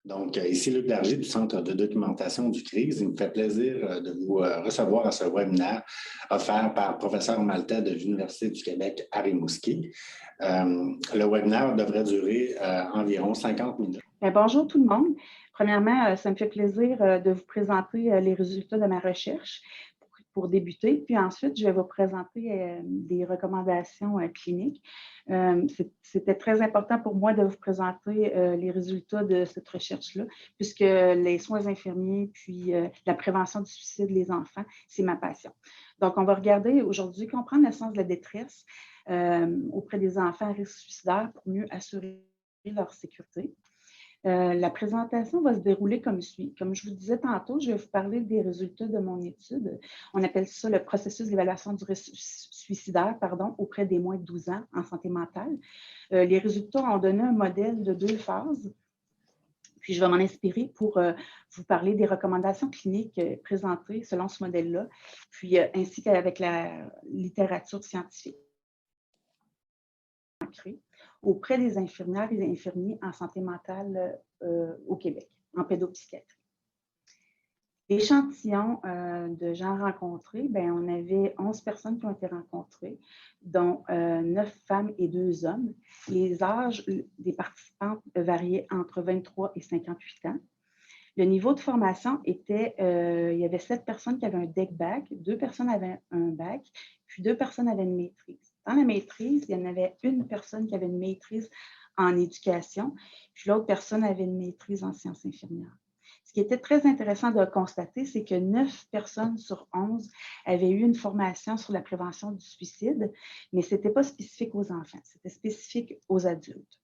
Donc, ici Luc Dargy du Centre de documentation du CRIS. Il me fait plaisir de vous recevoir à ce webinaire offert par le professeur Maltais de l'Université du Québec à Rimouski. Le webinaire devrait durer environ 50 minutes. Bonjour tout le monde. Premièrement, ça me fait plaisir de vous présenter les résultats de ma recherche pour débuter. Puis ensuite, je vais vous présenter des recommandations cliniques. C'était très important pour moi de vous présenter les résultats de cette recherche-là, puisque les soins infirmiers puis la prévention du suicide des enfants, c'est ma passion. Donc, on va regarder aujourd'hui comprendre le sens de la détresse auprès des enfants à risque suicidaire pour mieux assurer leur sécurité. La présentation va se dérouler comme suit. Comme je vous disais tantôt, je vais vous parler des résultats de mon étude. On appelle ça le processus d'évaluation du risque suicidaire auprès des moins de 12 ans en santé mentale. Les résultats ont donné un modèle de 2 phases. Puis, je vais m'en inspirer pour vous parler des recommandations cliniques présentées selon ce modèle-là, puis ainsi qu'avec la littérature scientifique auprès des infirmières et des infirmiers en santé mentale au Québec, en pédopsychiatrie. L'échantillon de gens rencontrés, on avait 11 personnes qui ont été rencontrées, dont 9 femmes et 2 hommes. Les âges des participantes variaient entre 23 et 58 ans. Le niveau de formation était, il y avait 7 personnes qui avaient un DEC-BAC, 2 personnes avaient un bac, puis 2 personnes avaient une maîtrise. Dans la maîtrise, il y en avait une personne qui avait une maîtrise en éducation, puis l'autre personne avait une maîtrise en sciences infirmières. Ce qui était très intéressant de constater, c'est que 9 personnes sur 11 avaient eu une formation sur la prévention du suicide, mais ce n'était pas spécifique aux enfants, c'était spécifique aux adultes.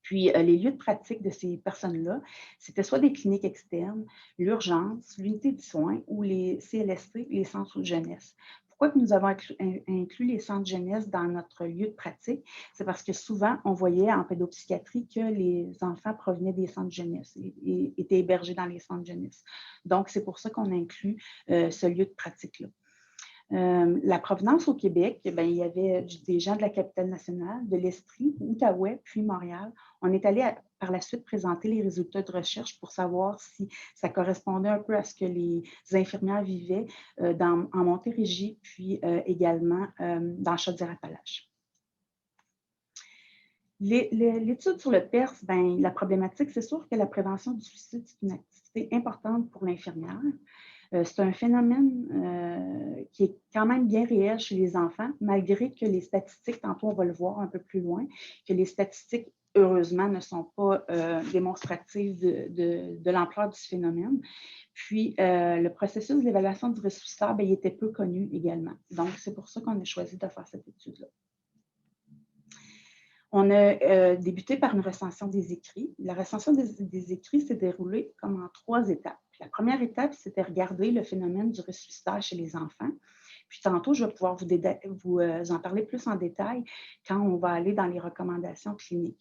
Puis, les lieux de pratique de ces personnes-là, c'était soit des cliniques externes, l'urgence, l'unité de soins ou les CLSC, les centres de jeunesse. Pourquoi que nous avons inclus les centres de jeunesse dans notre lieu de pratique? C'est parce que souvent, on voyait en pédopsychiatrie que les enfants provenaient des centres de jeunesse et étaient hébergés dans les centres de jeunesse. Donc, c'est pour ça qu'on inclut ce lieu de pratique-là. La provenance au Québec, il y avait des gens de la capitale nationale, de l'Estrie, Outaouais, puis Montréal. On est allé par la suite présenter les résultats de recherche pour savoir si ça correspondait un peu à ce que les infirmières vivaient en Montérégie, puis également dans Chaudière-Appalaches. L'étude sur le PERS, la problématique, c'est sûr que la prévention du suicide, c'est une activité importante pour l'infirmière. C'est un phénomène qui est quand même bien réel chez les enfants, malgré que les statistiques, tantôt on va le voir un peu plus loin, que les statistiques, heureusement, ne sont pas démonstratives de l'ampleur du phénomène. Puis, le processus d'évaluation du risque suicidaire, il était peu connu également. Donc, c'est pour ça qu'on a choisi de faire cette étude-là. On a débuté par une recension des écrits. La recension des écrits s'est déroulée comme en 3 étapes. La première étape, c'était regarder le phénomène du risque suicidaire chez les enfants. Puis tantôt, je vais pouvoir vous en parler plus en détail quand on va aller dans les recommandations cliniques.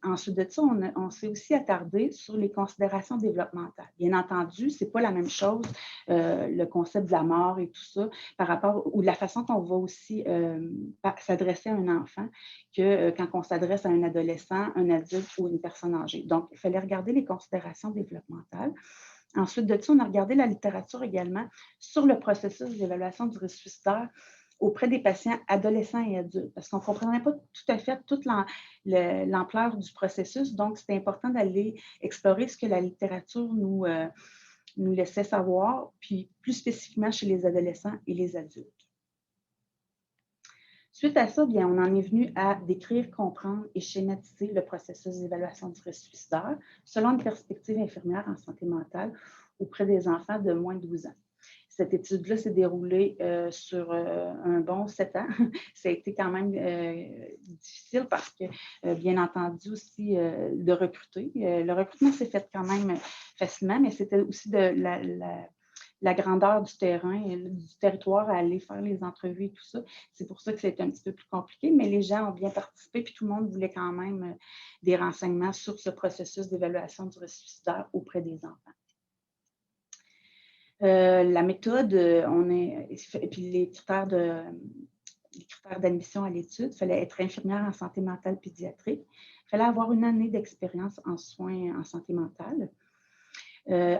Ensuite de ça, on s'est aussi attardé sur les considérations développementales. Bien entendu, ce n'est pas la même chose, le concept de la mort et tout ça, par rapport, ou la façon qu'on va aussi s'adresser à un enfant que quand on s'adresse à un adolescent, un adulte ou une personne âgée. Donc, il fallait regarder les considérations développementales. Ensuite de ça, on a regardé la littérature également sur le processus d'évaluation du risque suicidaire auprès des patients adolescents et adultes, parce qu'on ne comprenait pas tout à fait toute l'ampleur du processus. Donc, c'était important d'aller explorer ce que la littérature nous laissait savoir, puis plus spécifiquement chez les adolescents et les adultes. Suite à ça, on en est venu à décrire, comprendre et schématiser le processus d'évaluation du risque suicidaire selon une perspective infirmière en santé mentale auprès des enfants de moins de 12 ans. Cette étude-là s'est déroulée sur un bon 7 ans. Ça a été quand même difficile parce que, bien entendu, aussi de recruter. Le recrutement s'est fait quand même facilement, mais c'était aussi de la grandeur du terrain, du territoire à aller faire les entrevues et tout ça. C'est pour ça que c'était un petit peu plus compliqué, mais les gens ont bien participé, puis tout le monde voulait quand même des renseignements sur ce processus d'évaluation du risque suicidaire auprès des enfants. La méthode, et puis les critères les critères d'admission à l'étude. Il fallait être infirmière en santé mentale pédiatrique. Il fallait avoir 1 année d'expérience en soins en santé mentale.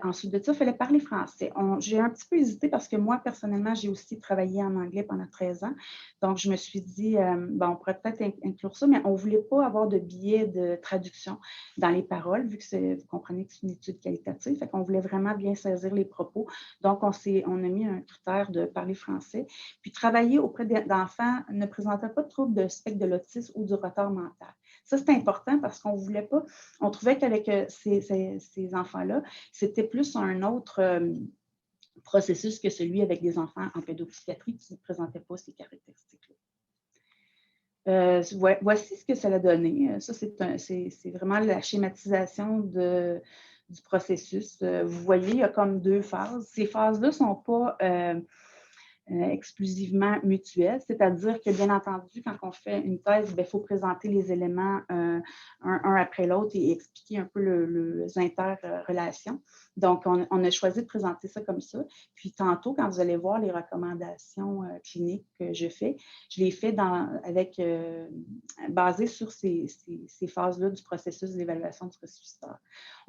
Ensuite de ça, il fallait parler français. J'ai un petit peu hésité parce que moi, personnellement, j'ai aussi travaillé en anglais pendant 13 ans. Donc, je me suis dit, on pourrait peut-être inclure ça, mais on ne voulait pas avoir de biais de traduction dans les paroles, vu que vous comprenez que c'est une étude qualitative. Fait qu'on voulait vraiment bien saisir les propos. Donc, on a mis un critère de parler français. Puis, travailler auprès d'enfants ne présentait pas de trouble de spectre de l'autisme ou du retard mental. Ça, c'est important parce qu'on ne voulait pas, on trouvait qu'avec ces enfants-là, c'était plus un autre processus que celui avec des enfants en pédopsychiatrie qui ne présentaient pas ces caractéristiques-là. Voici ce que ça a donné. Ça, c'est vraiment la schématisation du processus. Vous voyez, il y a comme 2 phases. Ces phases-là ne sont pas exclusivement mutuelles, c'est-à-dire que, bien entendu, quand on fait une thèse, il faut présenter les éléments un après l'autre et expliquer un peu les interrelations. Donc, on a choisi de présenter ça comme ça. Puis, tantôt, quand vous allez voir les recommandations cliniques que je fais, je les fais basées sur ces phases-là du processus d'évaluation du risque suicidaire.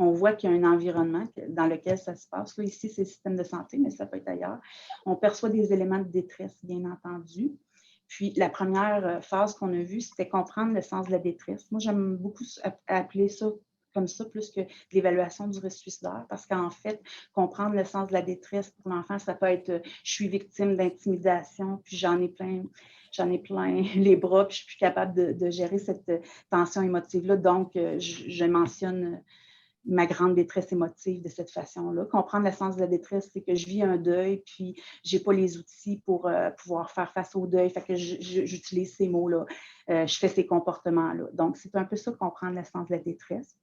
On voit qu'il y a un environnement dans lequel ça se passe. Là, ici, c'est le système de santé, mais ça peut être ailleurs. On perçoit des éléments de détresse, bien entendu. Puis, la première phase qu'on a vue, c'était comprendre le sens de la détresse. Moi, j'aime beaucoup appeler ça comme ça, plus que l'évaluation du risque suicidaire, parce qu'en fait, comprendre le sens de la détresse pour l'enfant, ça peut être je suis victime d'intimidation, puis j'en ai plein les bras, puis je suis plus capable de gérer cette tension émotive-là. Donc, je mentionne ma grande détresse émotive de cette façon-là. Comprendre le sens de la détresse, c'est que je vis un deuil, puis je n'ai pas les outils pour pouvoir faire face au deuil, fait que j'utilise ces mots-là, je fais ces comportements-là. Donc, c'est un peu ça, comprendre le sens de la détresse.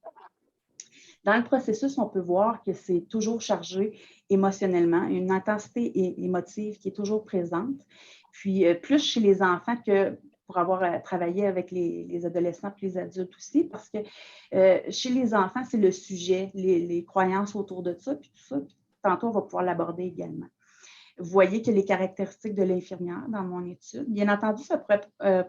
Dans le processus, on peut voir que c'est toujours chargé émotionnellement, une intensité émotive qui est toujours présente. Puis, plus chez les enfants que pour avoir travaillé avec les adolescents et les adultes aussi, parce que chez les enfants, c'est le sujet, les croyances autour de ça, puis tout ça. Puis, tantôt, on va pouvoir l'aborder également. Vous voyez que les caractéristiques de l'infirmière dans mon étude, bien entendu, ça pourrait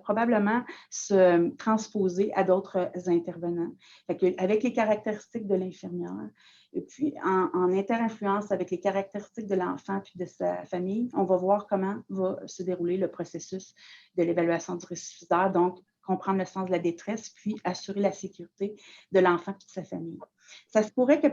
probablement se transposer à d'autres intervenants. Avec les caractéristiques de l'infirmière, et puis en interinfluence avec les caractéristiques de l'enfant puis de sa famille, on va voir comment va se dérouler le processus de l'évaluation du risque suicidaire. Donc, comprendre le sens de la détresse, puis assurer la sécurité de l'enfant et de sa famille. Ça se pourrait que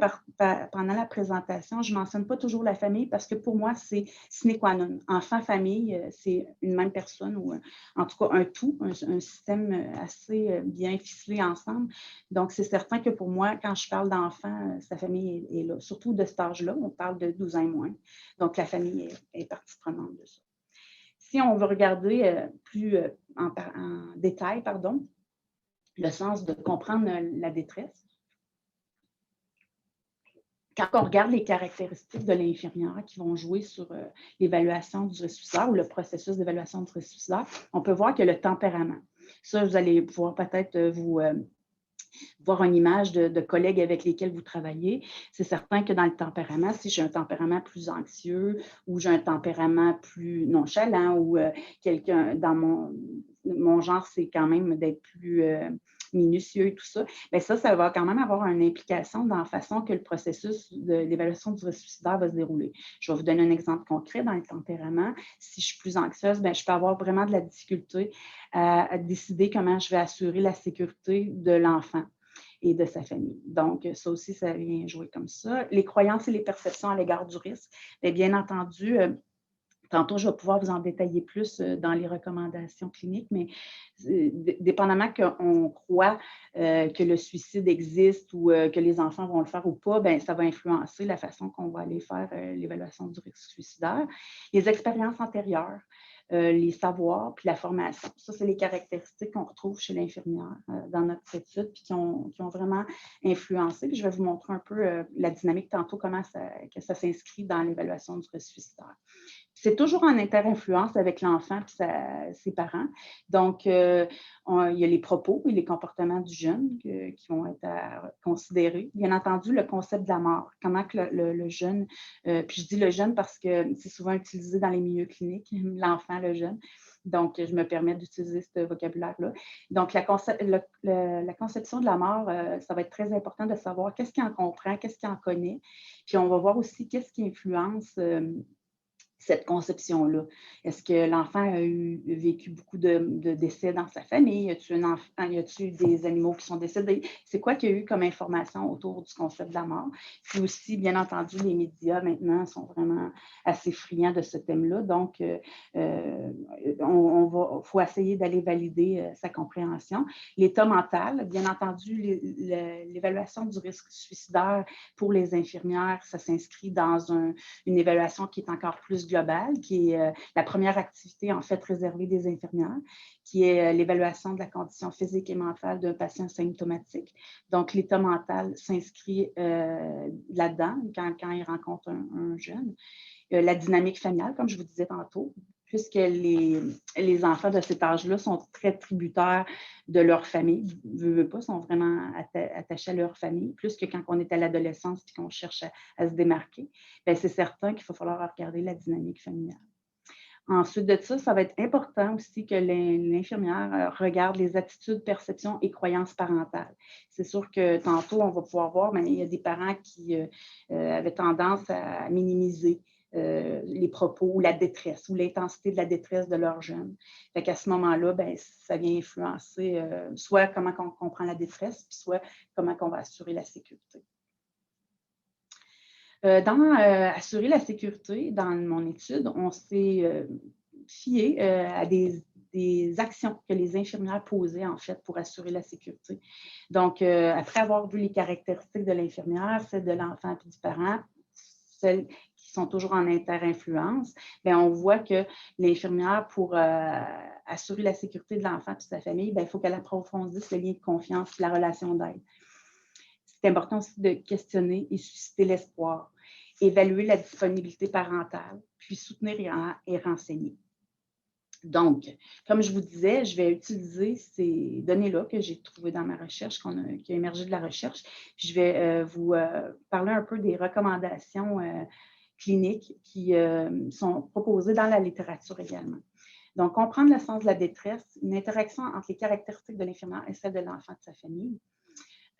pendant la présentation, je ne mentionne pas toujours la famille parce que pour moi, c'est sine qua non. Enfant-famille, c'est une même personne ou en tout cas un tout, un système assez bien ficelé ensemble. Donc, c'est certain que pour moi, quand je parle d'enfant, sa famille est là. Surtout de cet âge-là, on parle de 12 ans et moins. Donc, la famille est partie prenante de ça. Si on veut regarder plus en détail, le sens de comprendre la détresse, quand on regarde les caractéristiques de l'infirmière qui vont jouer sur l'évaluation du risque suicidaire ou le processus d'évaluation du risque suicidaire, on peut voir que le tempérament. Ça, vous allez pouvoir peut-être voir une image de collègues avec lesquels vous travaillez. C'est certain que dans le tempérament, si j'ai un tempérament plus anxieux ou j'ai un tempérament plus nonchalant ou quelqu'un dans mon genre, c'est quand même d'être plus minutieux et tout ça, bien ça va quand même avoir une implication dans la façon que le processus de l'évaluation du risque suicidaire va se dérouler. Je vais vous donner un exemple concret dans le tempérament. Si je suis plus anxieuse, bien, je peux avoir vraiment de la difficulté à décider comment je vais assurer la sécurité de l'enfant et de sa famille. Donc, ça aussi, ça vient jouer comme ça. Les croyances et les perceptions à l'égard du risque, bien entendu, tantôt, je vais pouvoir vous en détailler plus dans les recommandations cliniques, mais dépendamment qu'on croit que le suicide existe ou que les enfants vont le faire ou pas, bien, ça va influencer la façon qu'on va aller faire l'évaluation du risque suicidaire. Les expériences antérieures, les savoirs, puis la formation. Ça, c'est les caractéristiques qu'on retrouve chez l'infirmière dans notre étude, puis qui ont vraiment influencé. Puis je vais vous montrer un peu la dynamique tantôt, comment que ça s'inscrit dans l'évaluation du risque suicidaire. C'est toujours en interinfluence avec l'enfant et ses parents. Donc, il y a les propos et les comportements du jeune qui vont être à considérer. Bien entendu, le concept de la mort. Comment que le jeune, puis je dis le jeune parce que c'est souvent utilisé dans les milieux cliniques, l'enfant, le jeune. Donc, je me permets d'utiliser ce vocabulaire-là. Donc, la conception de la mort, ça va être très important de savoir qu'est-ce qu'il en comprend, qu'est-ce qu'il en connaît. Puis, on va voir aussi qu'est-ce qui influence cette conception-là. Est-ce que l'enfant a vécu beaucoup de décès dans sa famille? Y a-t-il des animaux qui sont décédés? C'est quoi qu'il y a eu comme information autour du concept de la mort? Puis aussi, bien entendu, les médias maintenant sont vraiment assez friands de ce thème-là. Donc, faut essayer d'aller valider sa compréhension. L'état mental, bien entendu, l'évaluation du risque suicidaire pour les infirmières, ça s'inscrit dans une évaluation qui est encore plus globale, qui est la première activité en fait réservée des infirmières, qui est l'évaluation de la condition physique et mentale d'un patient symptomatique. Donc, l'état mental s'inscrit là-dedans quand il rencontre un jeune. La dynamique familiale, comme je vous disais tantôt, puisque les enfants de cet âge-là sont très tributaires de leur famille, veulent pas, sont vraiment attachés à leur famille, plus que quand on est à l'adolescence et qu'on cherche à se démarquer. Bien, c'est certain qu'il va falloir regarder la dynamique familiale. Ensuite de ça, ça va être important aussi que l'infirmière regarde les attitudes, perceptions et croyances parentales. C'est sûr que tantôt, on va pouvoir voir, mais il y a des parents qui avaient tendance à minimiser les propos ou la détresse ou l'intensité de la détresse de leur jeune. Fait qu'à ce moment-là, ben, ça vient influencer soit comment on comprend la détresse, puis soit comment on va assurer la sécurité. Dans assurer la sécurité, dans mon étude, on s'est fié à des actions que les infirmières posaient, en fait, pour assurer la sécurité. Donc, après avoir vu les caractéristiques de l'infirmière, celles de l'enfant et du parent, celles qui sont toujours en interinfluence, bien, on voit que l'infirmière, pour assurer la sécurité de l'enfant et de sa famille, bien, il faut qu'elle approfondisse le lien de confiance et la relation d'aide. C'est important aussi de questionner et susciter l'espoir, évaluer la disponibilité parentale, puis soutenir et renseigner. Donc, comme je vous disais, je vais utiliser ces données-là que j'ai trouvées dans ma recherche, qui a émergé de la recherche. Je vais vous parler un peu des recommandations cliniques qui sont proposées dans la littérature également. Donc, comprendre le sens de la détresse, une interaction entre les caractéristiques de l'infirmière et celles de l'enfant de sa famille.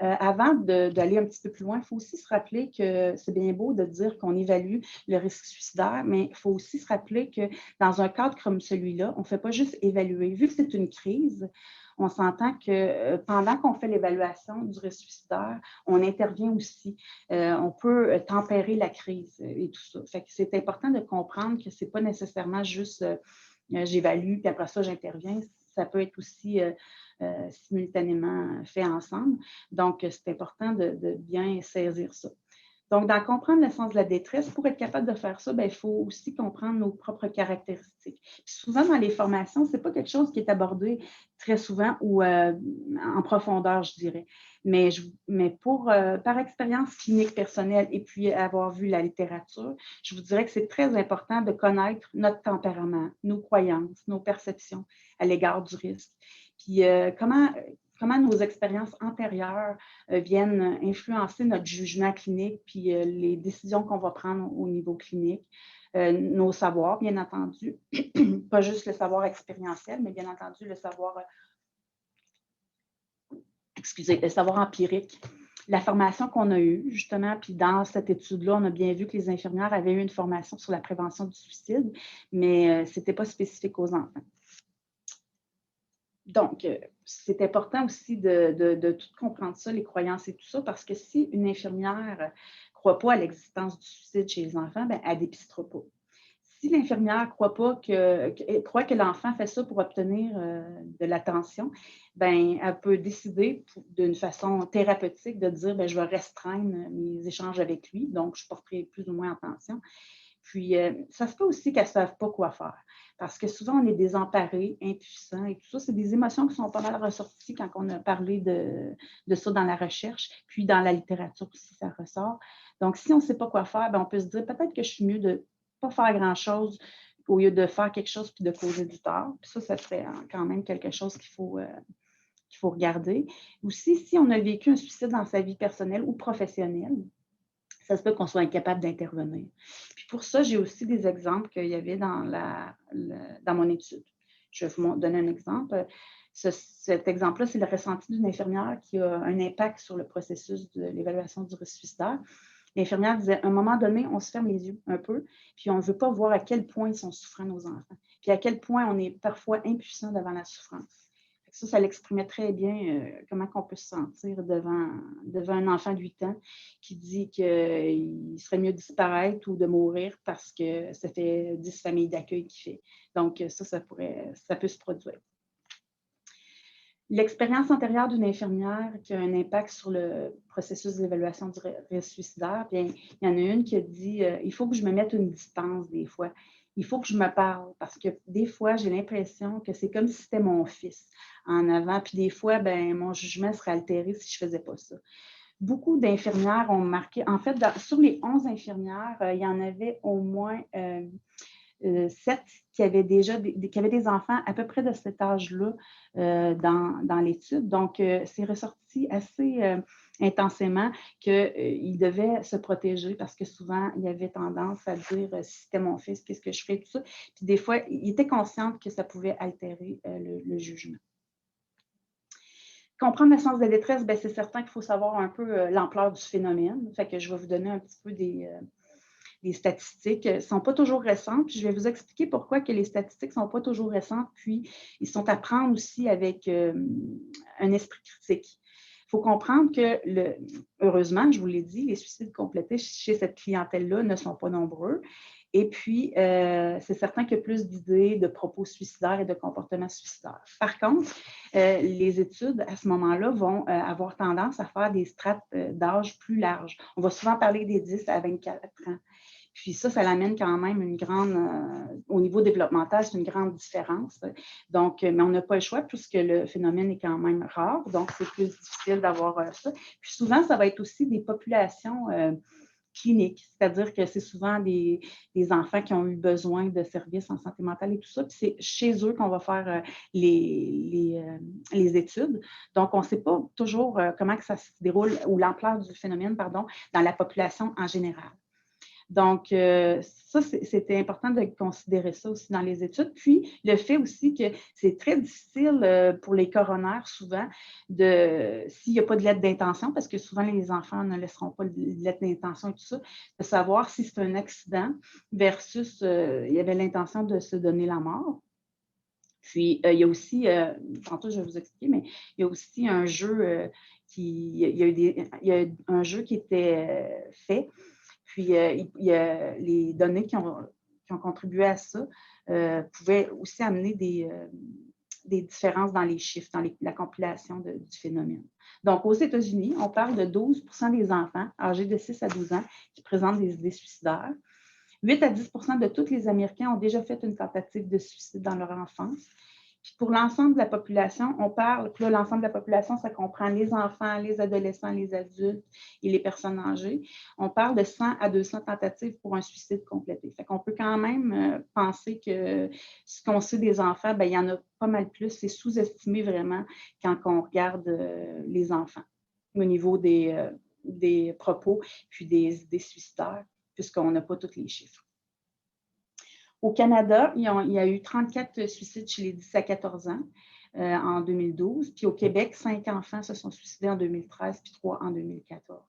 Avant d'aller un petit peu plus loin, il faut aussi se rappeler que c'est bien beau de dire qu'on évalue le risque suicidaire, mais il faut aussi se rappeler que dans un cadre comme celui-là, on ne fait pas juste évaluer. Vu que c'est une crise, on s'entend que pendant qu'on fait l'évaluation du risque suicidaire, on intervient aussi. On peut tempérer la crise et tout ça. Fait que c'est important de comprendre que ce n'est pas nécessairement juste j'évalue, puis après ça, j'interviens. Ça peut être aussi simultanément fait ensemble. Donc, c'est important de bien saisir ça. Donc, dans comprendre le sens de la détresse, pour être capable de faire ça, bien, il faut aussi comprendre nos propres caractéristiques. Puis souvent, dans les formations, ce n'est pas quelque chose qui est abordé très souvent ou en profondeur, je dirais. Mais par expérience clinique personnelle et puis avoir vu la littérature, je vous dirais que c'est très important de connaître notre tempérament, nos croyances, nos perceptions à l'égard du risque. Puis comment nos expériences antérieures viennent influencer notre jugement clinique puis les décisions qu'on va prendre au niveau clinique. Nos savoirs, bien entendu, pas juste le savoir expérientiel, mais bien entendu le savoir, le savoir empirique. La formation qu'on a eue, justement, puis dans cette étude-là, on a bien vu que les infirmières avaient eu une formation sur la prévention du suicide, mais ce n'était pas spécifique aux enfants. Donc, c'est important aussi de tout comprendre ça, les croyances et tout ça, parce que si une infirmière ne croit pas à l'existence du suicide chez les enfants, bien, elle ne dépistera pas. Si l'infirmière croit que l'enfant fait ça pour obtenir de l'attention, bien, elle peut décider d'une façon thérapeutique de dire, bien, je vais restreindre mes échanges avec lui, donc je porterai plus ou moins attention. Puis, ça se peut aussi qu'elles ne savent pas quoi faire. Parce que souvent, on est désemparés, impuissants et tout ça. C'est des émotions qui sont pas mal ressorties quand on a parlé de ça dans la recherche, puis dans la littérature aussi, ça ressort. Donc, si on ne sait pas quoi faire, bien, on peut se dire peut-être que je suis mieux de ne pas faire grand-chose au lieu de faire quelque chose puis de causer du tort. Puis ça serait quand même quelque chose qu'il faut regarder. Aussi, si on a vécu un suicide dans sa vie personnelle ou professionnelle, ça se peut qu'on soit incapable d'intervenir. Puis pour ça, j'ai aussi des exemples qu'il y avait dans mon étude. Je vais vous donner un exemple. Cet exemple-là, c'est le ressenti d'une infirmière qui a un impact sur le processus de l'évaluation du risque suicidaire. L'infirmière disait, à un moment donné, on se ferme les yeux un peu, puis on ne veut pas voir à quel point ils sont souffrants, nos enfants, puis à quel point on est parfois impuissant devant la souffrance. Ça l'exprimait très bien, comment on peut se sentir devant un enfant de 8 ans qui dit qu'il serait mieux de disparaître ou de mourir parce que ça fait 10 familles d'accueil qu'il fait. Donc, ça peut se produire. L'expérience antérieure d'une infirmière qui a un impact sur le processus d'évaluation du risque suicidaire, bien, il y en a une qui a dit il faut que je me mette une distance des fois. Il faut que je me parle parce que des fois, j'ai l'impression que c'est comme si c'était mon fils en avant. Puis des fois, ben, mon jugement serait altéré si je ne faisais pas ça. Beaucoup d'infirmières ont marqué, en fait, sur les 11 infirmières, il y en avait au moins 7 qui avaient des enfants à peu près de cet âge-là dans l'étude. Donc, c'est ressorti assez intensément qu'ils devaient se protéger parce que souvent, il y avait tendance à dire si c'était mon fils, qu'est-ce que je ferais, tout ça. Puis des fois, ils étaient conscients que ça pouvait altérer le jugement. Comprendre le sens de la détresse, bien, c'est certain qu'il faut savoir un peu l'ampleur du phénomène. Fait que je vais vous donner un petit peu des statistiques ne sont pas toujours récentes. Puis je vais vous expliquer pourquoi que les statistiques ne sont pas toujours récentes. Puis, ils sont à prendre aussi avec un esprit critique. Il faut comprendre que, heureusement, je vous l'ai dit, les suicides complétés chez cette clientèle-là ne sont pas nombreux. Et puis, c'est certain qu'il y a plus d'idées de propos suicidaires et de comportements suicidaires. Par contre, les études, à ce moment-là, vont avoir tendance à faire des strates d'âge plus larges. On va souvent parler des 10 à 24 ans. Puis ça l'amène quand même une grande, au niveau développemental, c'est une grande différence. Donc, mais on n'a pas le choix puisque le phénomène est quand même rare, donc c'est plus difficile d'avoir ça. Puis souvent, ça va être aussi des populations cliniques, c'est-à-dire que c'est souvent des enfants qui ont eu besoin de services en santé mentale et tout ça, puis c'est chez eux qu'on va faire les études. Donc, on ne sait pas toujours comment que ça se déroule ou l'ampleur du phénomène, pardon, dans la population en général. Donc, ça, c'était important de considérer ça aussi dans les études. Puis, le fait aussi que c'est très difficile pour les coronaires, souvent, s'il n'y a pas de lettre d'intention, parce que souvent, les enfants ne laisseront pas de lettre d'intention et tout ça, de savoir si c'est un accident versus il y avait l'intention de se donner la mort. Puis, il y a aussi, tantôt je vais vous expliquer, mais il y a aussi un jeu il y a un jeu qui était fait. Puis, les données qui ont contribué à ça pouvaient aussi amener des différences dans les chiffres, dans la compilation du phénomène. Donc, aux États-Unis, on parle de 12 des enfants âgés de 6 à 12 ans qui présentent des idées suicidaires. 8 à 10 de tous les Américains ont déjà fait une tentative de suicide dans leur enfance. Puis pour l'ensemble de la population, on parle, puis là, l'ensemble de la population, ça comprend les enfants, les adolescents, les adultes et les personnes âgées. On parle de 100 à 200 tentatives pour un suicide complété. Fait qu'on peut quand même penser que ce qu'on sait des enfants, bien, il y en a pas mal plus. C'est sous-estimé vraiment quand on regarde les enfants au niveau des propos puis des idées suicidaires, puisqu'on n'a pas tous les chiffres. Au Canada, il y a eu 34 suicides chez les 10 à 14 ans en 2012. Puis au Québec, 5 enfants se sont suicidés en 2013 puis 3 en 2014.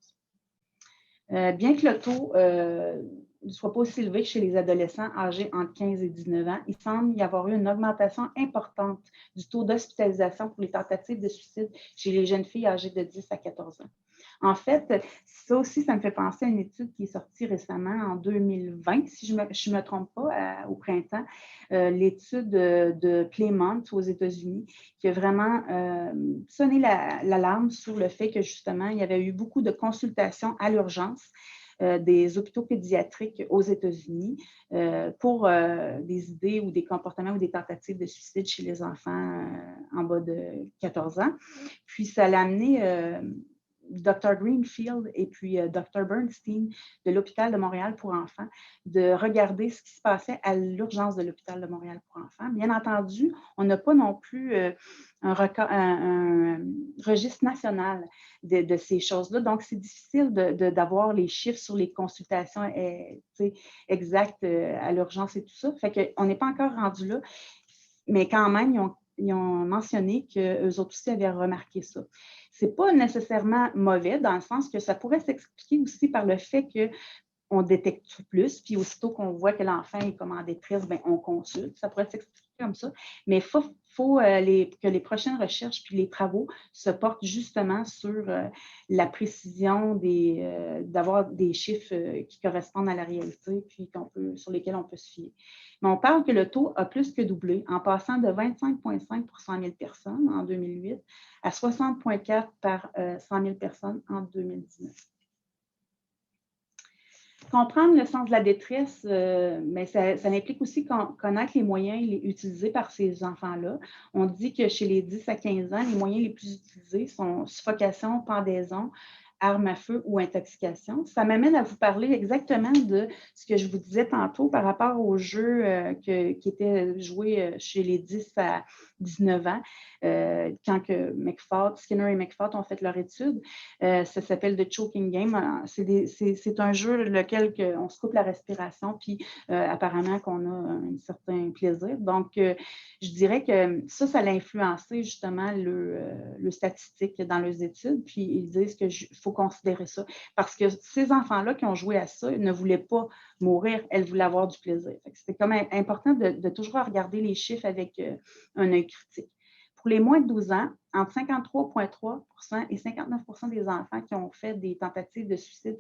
Bien que le taux ne soit pas aussi élevé que chez les adolescents âgés entre 15 et 19 ans, il semble y avoir eu une augmentation importante du taux d'hospitalisation pour les tentatives de suicide chez les jeunes filles âgées de 10 à 14 ans. En fait, ça aussi, ça me fait penser à une étude qui est sortie récemment en 2020, si je ne me trompe pas, au printemps, l'étude de Playmont aux États-Unis, qui a vraiment sonné l'alarme sur le fait que justement, il y avait eu beaucoup de consultations à l'urgence des hôpitaux pédiatriques aux États-Unis pour des idées ou des comportements ou des tentatives de suicide chez les enfants en bas de 14 ans. Puis, ça l'a amené Dr. Greenfield et puis Dr. Bernstein de l'Hôpital de Montréal pour enfants de regarder ce qui se passait à l'urgence de l'Hôpital de Montréal pour enfants. Bien entendu, on n'a pas non plus un registre national de ces choses-là. Donc, c'est difficile d'avoir les chiffres sur les consultations exactes à l'urgence et tout ça. Fait qu'on n'est pas encore rendu là. mais quand même, ils ont mentionné qu'eux autres aussi avaient remarqué ça. Ce n'est pas nécessairement mauvais dans le sens que ça pourrait s'expliquer aussi par le fait qu'on détecte plus, puis aussitôt qu'on voit que l'enfant est comme en détresse, bien, on consulte. Ça pourrait s'expliquer comme ça, mais il faut que les prochaines recherches puis les travaux se portent justement sur la précision d'avoir des chiffres qui correspondent à la réalité puis sur lesquels on peut se fier. Mais on parle que le taux a plus que doublé en passant de 25,5 pour 100 000 personnes en 2008 à 60,4 par 100 000 personnes en 2019. Comprendre le sens de la détresse, mais ça implique aussi connaître les moyens utilisés par ces enfants-là. On dit que chez les 10 à 15 ans, les moyens les plus utilisés sont suffocation, pendaison, arme à feu ou intoxication. Ça m'amène à vous parler exactement de ce que je vous disais tantôt par rapport aux jeux qui étaient joués chez les 10 à 19 ans, quand que Skinner et McFadden ont fait leur étude. Ça s'appelle The Choking Game. C'est un jeu lequel on se coupe la respiration, puis apparemment qu'on a un certain plaisir. Donc, je dirais que ça l'a influencé justement le statistique dans leurs études, puis ils disent qu'il faut considérer ça. Parce que ces enfants-là qui ont joué à ça, ils ne voulaient pas mourir, elles voulaient avoir du plaisir. C'est quand même important de toujours regarder les chiffres avec un œil critique. Pour les moins de 12 ans, entre 53,3 et 59 des enfants qui ont fait des tentatives de suicide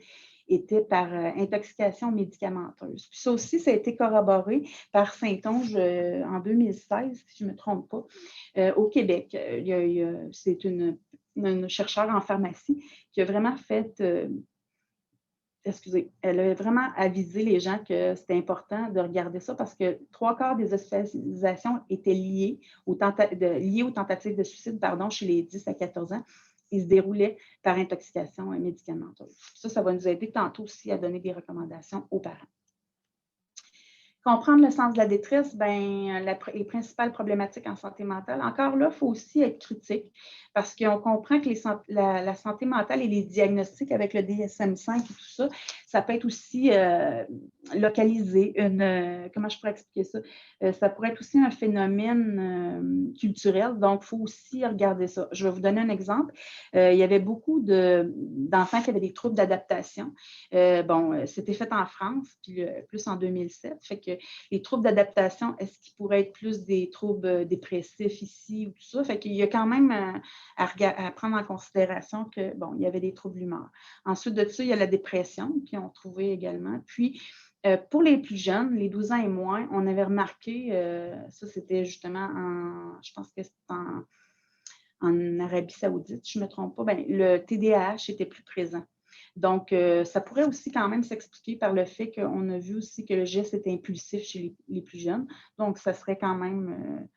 étaient par intoxication médicamenteuse. Puis ça aussi, ça a été corroboré par Saint-Onge en 2016, si je ne me trompe pas, au Québec. C'est une chercheure en pharmacie qui a vraiment fait... elle a vraiment avisé les gens que c'était important de regarder ça parce que 3/4 des hospitalisations étaient liées aux tentatives de suicide chez les 10 à 14 ans. Ils se déroulaient par intoxication médicamenteuse. Ça va nous aider tantôt aussi à donner des recommandations aux parents. Comprendre le sens de la détresse, les principales problématiques en santé mentale. Encore là, il faut aussi être critique parce qu'on comprend que la santé mentale et les diagnostics avec le DSM-5 et tout ça, ça peut être aussi localisé. Comment je pourrais expliquer ça? Ça pourrait être aussi un phénomène culturel, donc il faut aussi regarder ça. Je vais vous donner un exemple. Il y avait beaucoup d'enfants qui avaient des troubles d'adaptation. C'était fait en France, puis plus en 2007. Fait que les troubles d'adaptation, est-ce qu'ils pourraient être plus des troubles dépressifs ici ou tout ça? Fait qu'il y a quand même à prendre en considération que, il y avait des troubles d'humeur. Ensuite de ça, il y a la dépression, qui ont trouvé également. Puis, pour les plus jeunes, les 12 ans et moins, on avait remarqué, ça c'était justement je pense que c'était en Arabie Saoudite, si je ne me trompe pas, le TDAH était plus présent. Donc, ça pourrait aussi quand même s'expliquer par le fait qu'on a vu aussi que le geste est impulsif chez les plus jeunes. Donc, ça serait quand même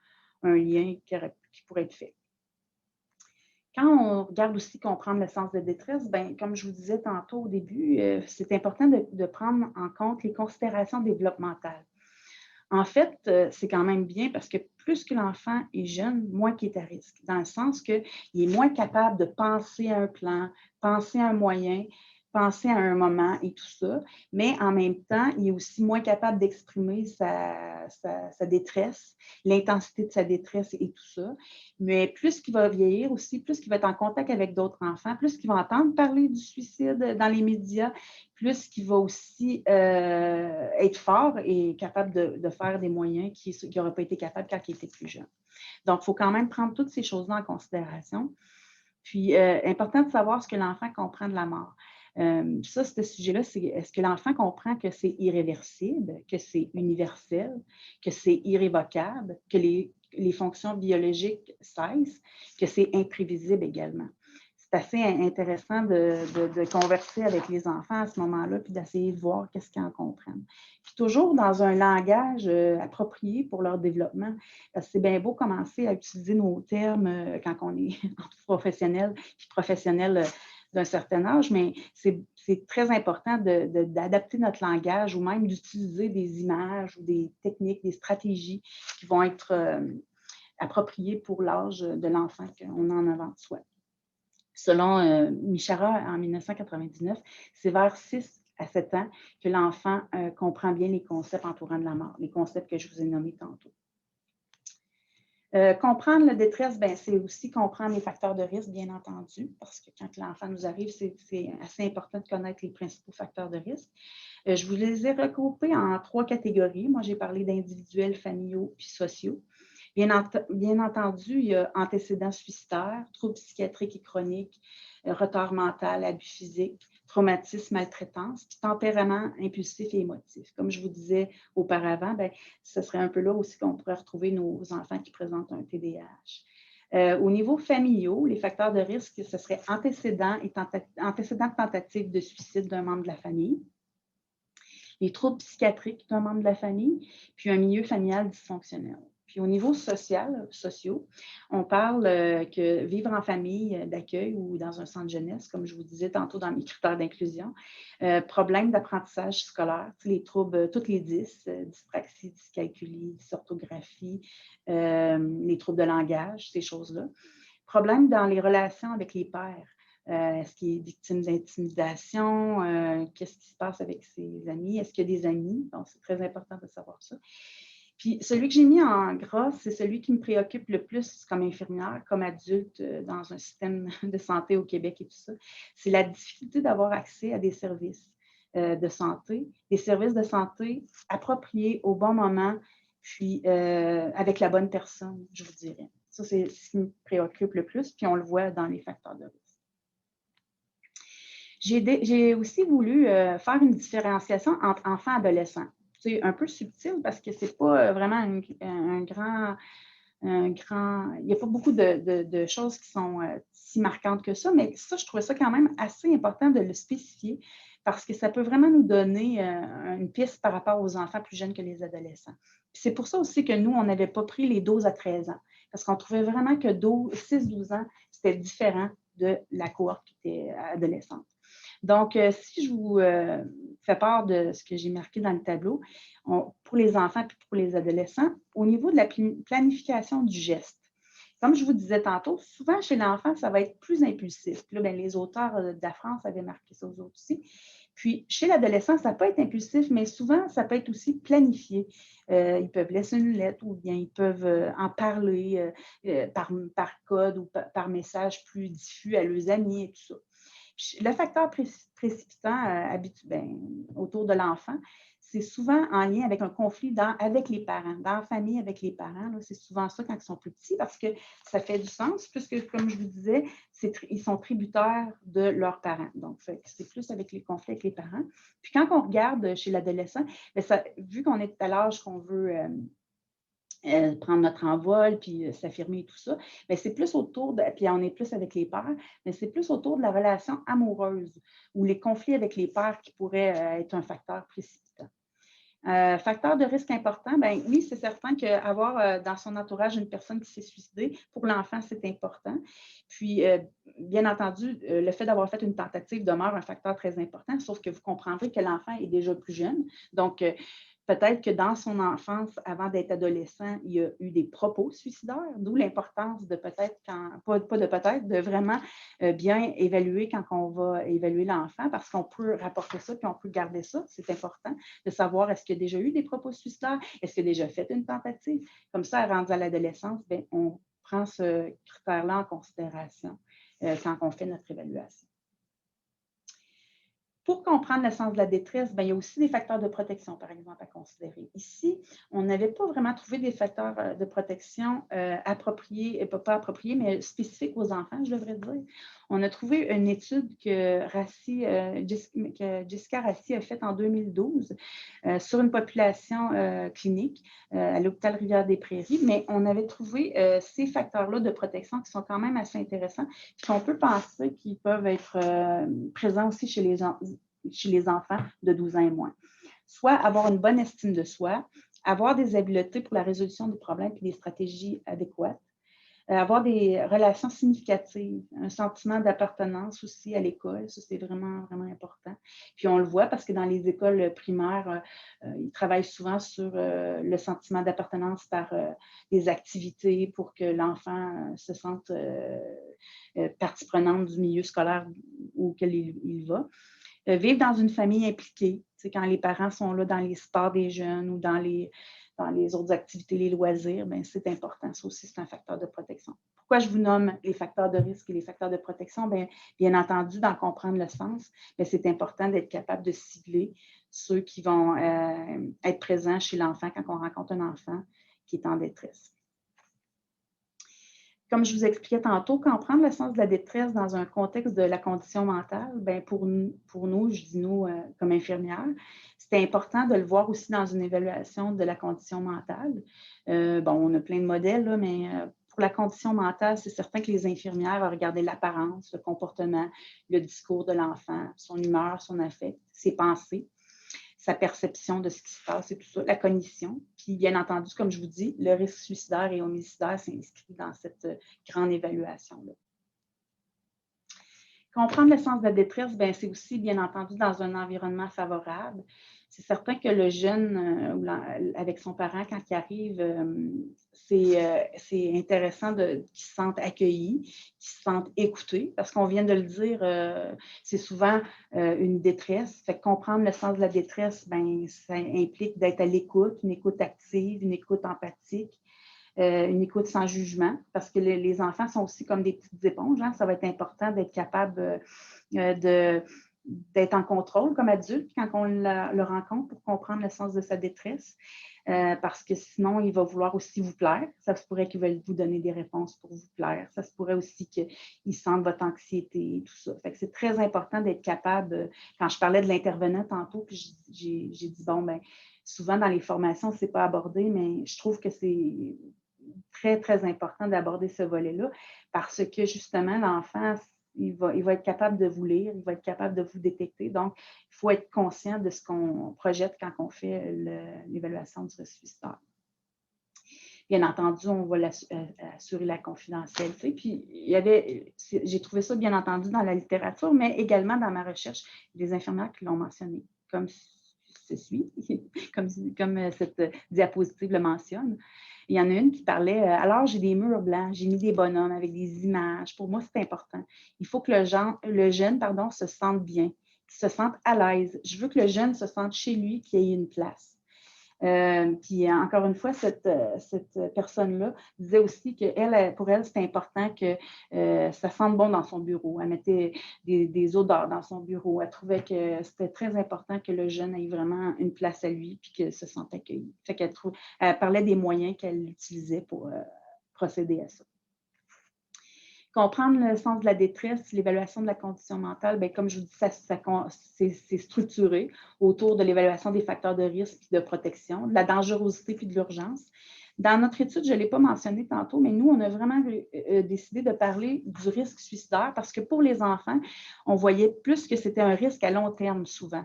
un lien qui pourrait être fait. Quand on regarde aussi comprendre le sens de détresse, comme je vous disais tantôt au début, c'est important de prendre en compte les considérations développementales. En fait, c'est quand même bien parce que plus que l'enfant est jeune, moins qu'il est à risque, dans le sens qu'il est moins capable de penser à un plan, penser à un moyen, penser à un moment et tout ça, mais en même temps, il est aussi moins capable d'exprimer sa détresse, l'intensité de sa détresse et tout ça. Mais plus qu'il va vieillir aussi, plus qu'il va être en contact avec d'autres enfants, plus qu'il va entendre parler du suicide dans les médias, plus qu'il va aussi être fort et capable de faire des moyens qu'il n'aurait pas été capable quand il était plus jeune. Donc, il faut quand même prendre toutes ces choses-là en considération. Puis, important de savoir ce que l'enfant comprend de la mort. Ce sujet-là, c'est est-ce que l'enfant comprend que c'est irréversible, que c'est universel, que c'est irrévocable, que les fonctions biologiques cessent, que c'est imprévisible également. C'est assez intéressant de converser avec les enfants à ce moment-là, puis d'essayer de voir qu'est-ce qu'ils en comprennent. Puis toujours dans un langage approprié pour leur développement, parce que c'est bien beau commencer à utiliser nos termes quand on est professionnel, puis professionnel d'un certain âge, mais c'est très important d'adapter notre langage ou même d'utiliser des images ou des techniques, des stratégies qui vont être appropriées pour l'âge de l'enfant qu'on a en avant de soi. Selon Michara, en 1999, c'est vers 6 à 7 ans que l'enfant comprend bien les concepts entourant de la mort, les concepts que je vous ai nommés tantôt. Comprendre la détresse, c'est aussi comprendre les facteurs de risque, bien entendu, parce que quand l'enfant nous arrive, c'est assez important de connaître les principaux facteurs de risque. Je vous les ai regroupés en 3 catégories. Moi, j'ai parlé d'individuels, familiaux puis sociaux. Bien entendu, il y a antécédents suicidaires, troubles psychiatriques et chroniques, retard mental, abus physiques, traumatisme, maltraitance, puis tempérament impulsif et émotif. Comme je vous disais auparavant, ce serait un peu là aussi qu'on pourrait retrouver nos enfants qui présentent un TDAH. Au niveau familial, les facteurs de risque, ce serait antécédents de tentative de suicide d'un membre de la famille, les troubles psychiatriques d'un membre de la famille, puis un milieu familial dysfonctionnel. Puis au niveau sociaux, on parle que vivre en famille d'accueil ou dans un centre jeunesse, comme je vous disais tantôt dans mes critères d'inclusion, problèmes d'apprentissage scolaire, les troubles, toutes les 10, dyspraxie, dyscalculie, dysorthographie, les troubles de langage, ces choses-là. Problèmes dans les relations avec les pairs. Est-ce qu'il est victime d'intimidation? Qu'est-ce qui se passe avec ses amis? Est-ce qu'il y a des amis? Donc, c'est très important de savoir ça. Puis, celui que j'ai mis en gras, c'est celui qui me préoccupe le plus comme infirmière, comme adulte dans un système de santé au Québec et tout ça. C'est la difficulté d'avoir accès à des services de santé, des services de santé appropriés au bon moment, puis avec la bonne personne, je vous dirais. Ça, c'est ce qui me préoccupe le plus, puis on le voit dans les facteurs de risque. J'ai aussi voulu faire une différenciation entre enfants et adolescents. C'est un peu subtil parce que ce n'est pas vraiment un grand. Il n'y a pas beaucoup de choses qui sont si marquantes que ça, mais ça, je trouvais ça quand même assez important de le spécifier parce que ça peut vraiment nous donner une piste par rapport aux enfants plus jeunes que les adolescents. C'est pour ça aussi que nous, on n'avait pas pris les 12 à 13 ans parce qu'on trouvait vraiment que 6-12 ans, c'était différent de la cohorte qui était adolescente. Donc, si je vous fais part de ce que j'ai marqué dans le tableau, pour les enfants et pour les adolescents, au niveau de la planification du geste, comme je vous disais tantôt, souvent chez l'enfant, ça va être plus impulsif. Puis là, les auteurs de la France avaient marqué ça aux autres aussi. Puis, chez l'adolescent, ça peut être impulsif, mais souvent, ça peut être aussi planifié. Ils peuvent laisser une lettre ou bien ils peuvent en parler par code ou par message plus diffus à leurs amis et tout ça. Le facteur précipitant autour de l'enfant, c'est souvent en lien avec un conflit avec les parents, dans la famille avec les parents. C'est souvent ça quand ils sont plus petits parce que ça fait du sens puisque, comme je vous disais, ils sont tributaires de leurs parents. Donc, c'est plus avec les conflits avec les parents. Puis quand on regarde chez l'adolescent, vu qu'on est à l'âge qu'on veut prendre notre envol, puis s'affirmer et tout ça, mais c'est plus autour de, puis on est plus avec les pères, mais c'est plus autour de la relation amoureuse ou les conflits avec les pères qui pourraient être un facteur précipitant. Facteur de risque important, oui, c'est certain qu'avoir dans son entourage une personne qui s'est suicidée, pour l'enfant, c'est important. Puis, bien entendu, le fait d'avoir fait une tentative demeure un facteur très important, sauf que vous comprendrez que l'enfant est déjà plus jeune. Donc, peut-être que dans son enfance, avant d'être adolescent, il y a eu des propos suicidaires, d'où l'importance de peut-être, de vraiment bien évaluer quand on va évaluer l'enfant, parce qu'on peut rapporter ça, puis on peut garder ça. C'est important de savoir est-ce qu'il y a déjà eu des propos suicidaires, est-ce qu'il a déjà fait une tentative. Comme ça, rendu à l'adolescence, on prend ce critère-là en considération quand on fait notre évaluation. Pour comprendre le sens de la détresse, il y a aussi des facteurs de protection, par exemple, à considérer. Ici, on n'avait pas vraiment trouvé des facteurs de protection appropriés, pas appropriés, mais spécifiques aux enfants, je devrais dire. On a trouvé une étude que Jessica Rassi a faite en 2012 sur une population clinique à l'hôpital Rivière-des-Prairies, mais on avait trouvé ces facteurs-là de protection qui sont quand même assez intéressants, puis qu'on peut penser qu'ils peuvent être présents aussi chez les enfants de 12 ans et moins. Soit avoir une bonne estime de soi, avoir des habiletés pour la résolution des problèmes et des stratégies adéquates, avoir des relations significatives, un sentiment d'appartenance aussi à l'école, ça c'est vraiment, vraiment important. Puis on le voit parce que dans les écoles primaires, ils travaillent souvent sur le sentiment d'appartenance par des activités pour que l'enfant se sente partie prenante du milieu scolaire auquel il va. Vivre dans une famille impliquée, quand les parents sont là dans les sports des jeunes ou dans les dans les autres activités, les loisirs, bien, c'est important. Ça aussi, c'est un facteur de protection. Pourquoi je vous nomme les facteurs de risque et les facteurs de protection? Bien entendu, d'en comprendre le sens, mais c'est important d'être capable de cibler ceux qui vont être présents chez l'enfant quand on rencontre un enfant qui est en détresse. Comme je vous expliquais tantôt, comprendre le sens de la détresse dans un contexte de la condition mentale, bien pour nous, je dis nous comme infirmières, c'est important de le voir aussi dans une évaluation de la condition mentale. On a plein de modèles, là, mais pour la condition mentale, c'est certain que les infirmières vont regarder l'apparence, le comportement, le discours de l'enfant, son humeur, son affect, ses pensées, sa perception de ce qui se passe et tout ça, la cognition. Puis, bien entendu, comme je vous dis, le risque suicidaire et homicidaire s'inscrit dans cette grande évaluation-là. Comprendre le sens de la détresse, bien, c'est aussi, bien entendu, dans un environnement favorable. C'est certain que le jeune, avec son parent, quand il arrive, c'est intéressant qu'ils se sentent accueillis, qu'ils se sentent écoutés, parce qu'on vient de le dire, c'est souvent une détresse. Fait que comprendre le sens de la détresse, bien, ça implique d'être à l'écoute, une écoute active, une écoute empathique. Une écoute sans jugement, parce que les enfants sont aussi comme des petites éponges. Hein? Ça va être important d'être capable d'être en contrôle comme adulte quand on le rencontre pour comprendre le sens de sa détresse, parce que sinon, il va vouloir aussi vous plaire. Ça se pourrait qu'il veuille vous donner des réponses pour vous plaire. Ça se pourrait aussi qu'il sente votre anxiété et tout ça. Fait que c'est très important d'être capable, quand je parlais de l'intervenant tantôt, puis j'ai dit, souvent dans les formations, ce n'est pas abordé, mais je trouve que c'est très, très important d'aborder ce volet-là parce que justement, l'enfant, il va être capable de vous lire, il va être capable de vous détecter. Donc, il faut être conscient de ce qu'on projette quand on fait l'évaluation du risque suicidaire. Bien entendu, on va assurer la confidentialité. Puis, j'ai trouvé ça, bien entendu, dans la littérature, mais également dans ma recherche, des infirmières qui l'ont mentionné, comme ceci, comme cette diapositive le mentionne. Il y en a une qui parlait, alors j'ai des murs blancs, j'ai mis des bonhommes avec des images. Pour moi, c'est important. Il faut que le jeune se sente bien, qu'il se sente à l'aise. Je veux que le jeune se sente chez lui, qu'il ait une place. Puis encore une fois, cette personne-là disait aussi que pour elle, c'était important que ça sente bon dans son bureau. Elle mettait des odeurs dans son bureau. Elle trouvait que c'était très important que le jeune ait vraiment une place à lui puis qu'il se sente accueilli. Fait elle parlait des moyens qu'elle utilisait pour procéder à ça. Comprendre le sens de la détresse, l'évaluation de la condition mentale, bien, comme je vous dis, c'est structuré autour de l'évaluation des facteurs de risque et de protection, de la dangerosité puis de l'urgence. Dans notre étude, je ne l'ai pas mentionné tantôt, mais nous, on a vraiment décidé de parler du risque suicidaire parce que pour les enfants, on voyait plus que c'était un risque à long terme souvent.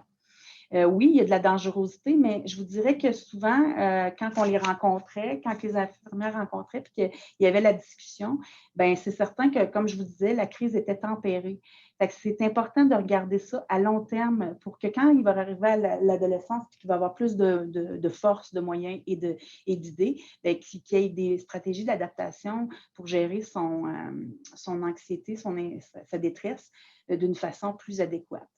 Oui, il y a de la dangerosité, mais je vous dirais que souvent, quand on les rencontrait, quand les infirmières rencontraient puis qu'il y avait la discussion, bien, c'est certain que, comme je vous disais, la crise était tempérée. Fait que c'est important de regarder ça à long terme pour que quand il va arriver à l'adolescence et qu'il va avoir plus de force, de moyens et d'idées, qu'il y ait des stratégies d'adaptation pour gérer son anxiété, sa détresse d'une façon plus adéquate.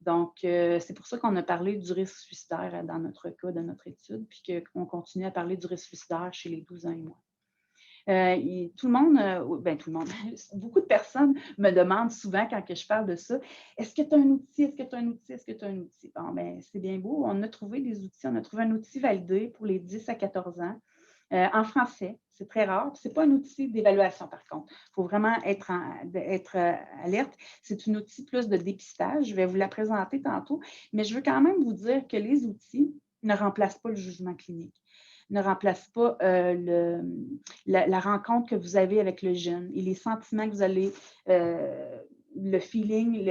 Donc, c'est pour ça qu'on a parlé du risque suicidaire dans notre cas, de notre étude, puis qu'on continue à parler du risque suicidaire chez les 12 ans et moins. Tout le monde, beaucoup de personnes me demandent souvent quand je parle de ça, est-ce que tu as un outil, est-ce que tu as un outil, est-ce que tu as un outil? Bon, bien, c'est bien beau, on a trouvé des outils, on a trouvé un outil validé pour les 10 à 14 ans. En français, c'est très rare. Ce n'est pas un outil d'évaluation, par contre. Il faut vraiment être alerte. C'est un outil plus de dépistage. Je vais vous la présenter tantôt, mais je veux quand même vous dire que les outils ne remplacent pas le jugement clinique, ne remplacent pas la rencontre que vous avez avec le jeune et les sentiments que vous allez, le feeling,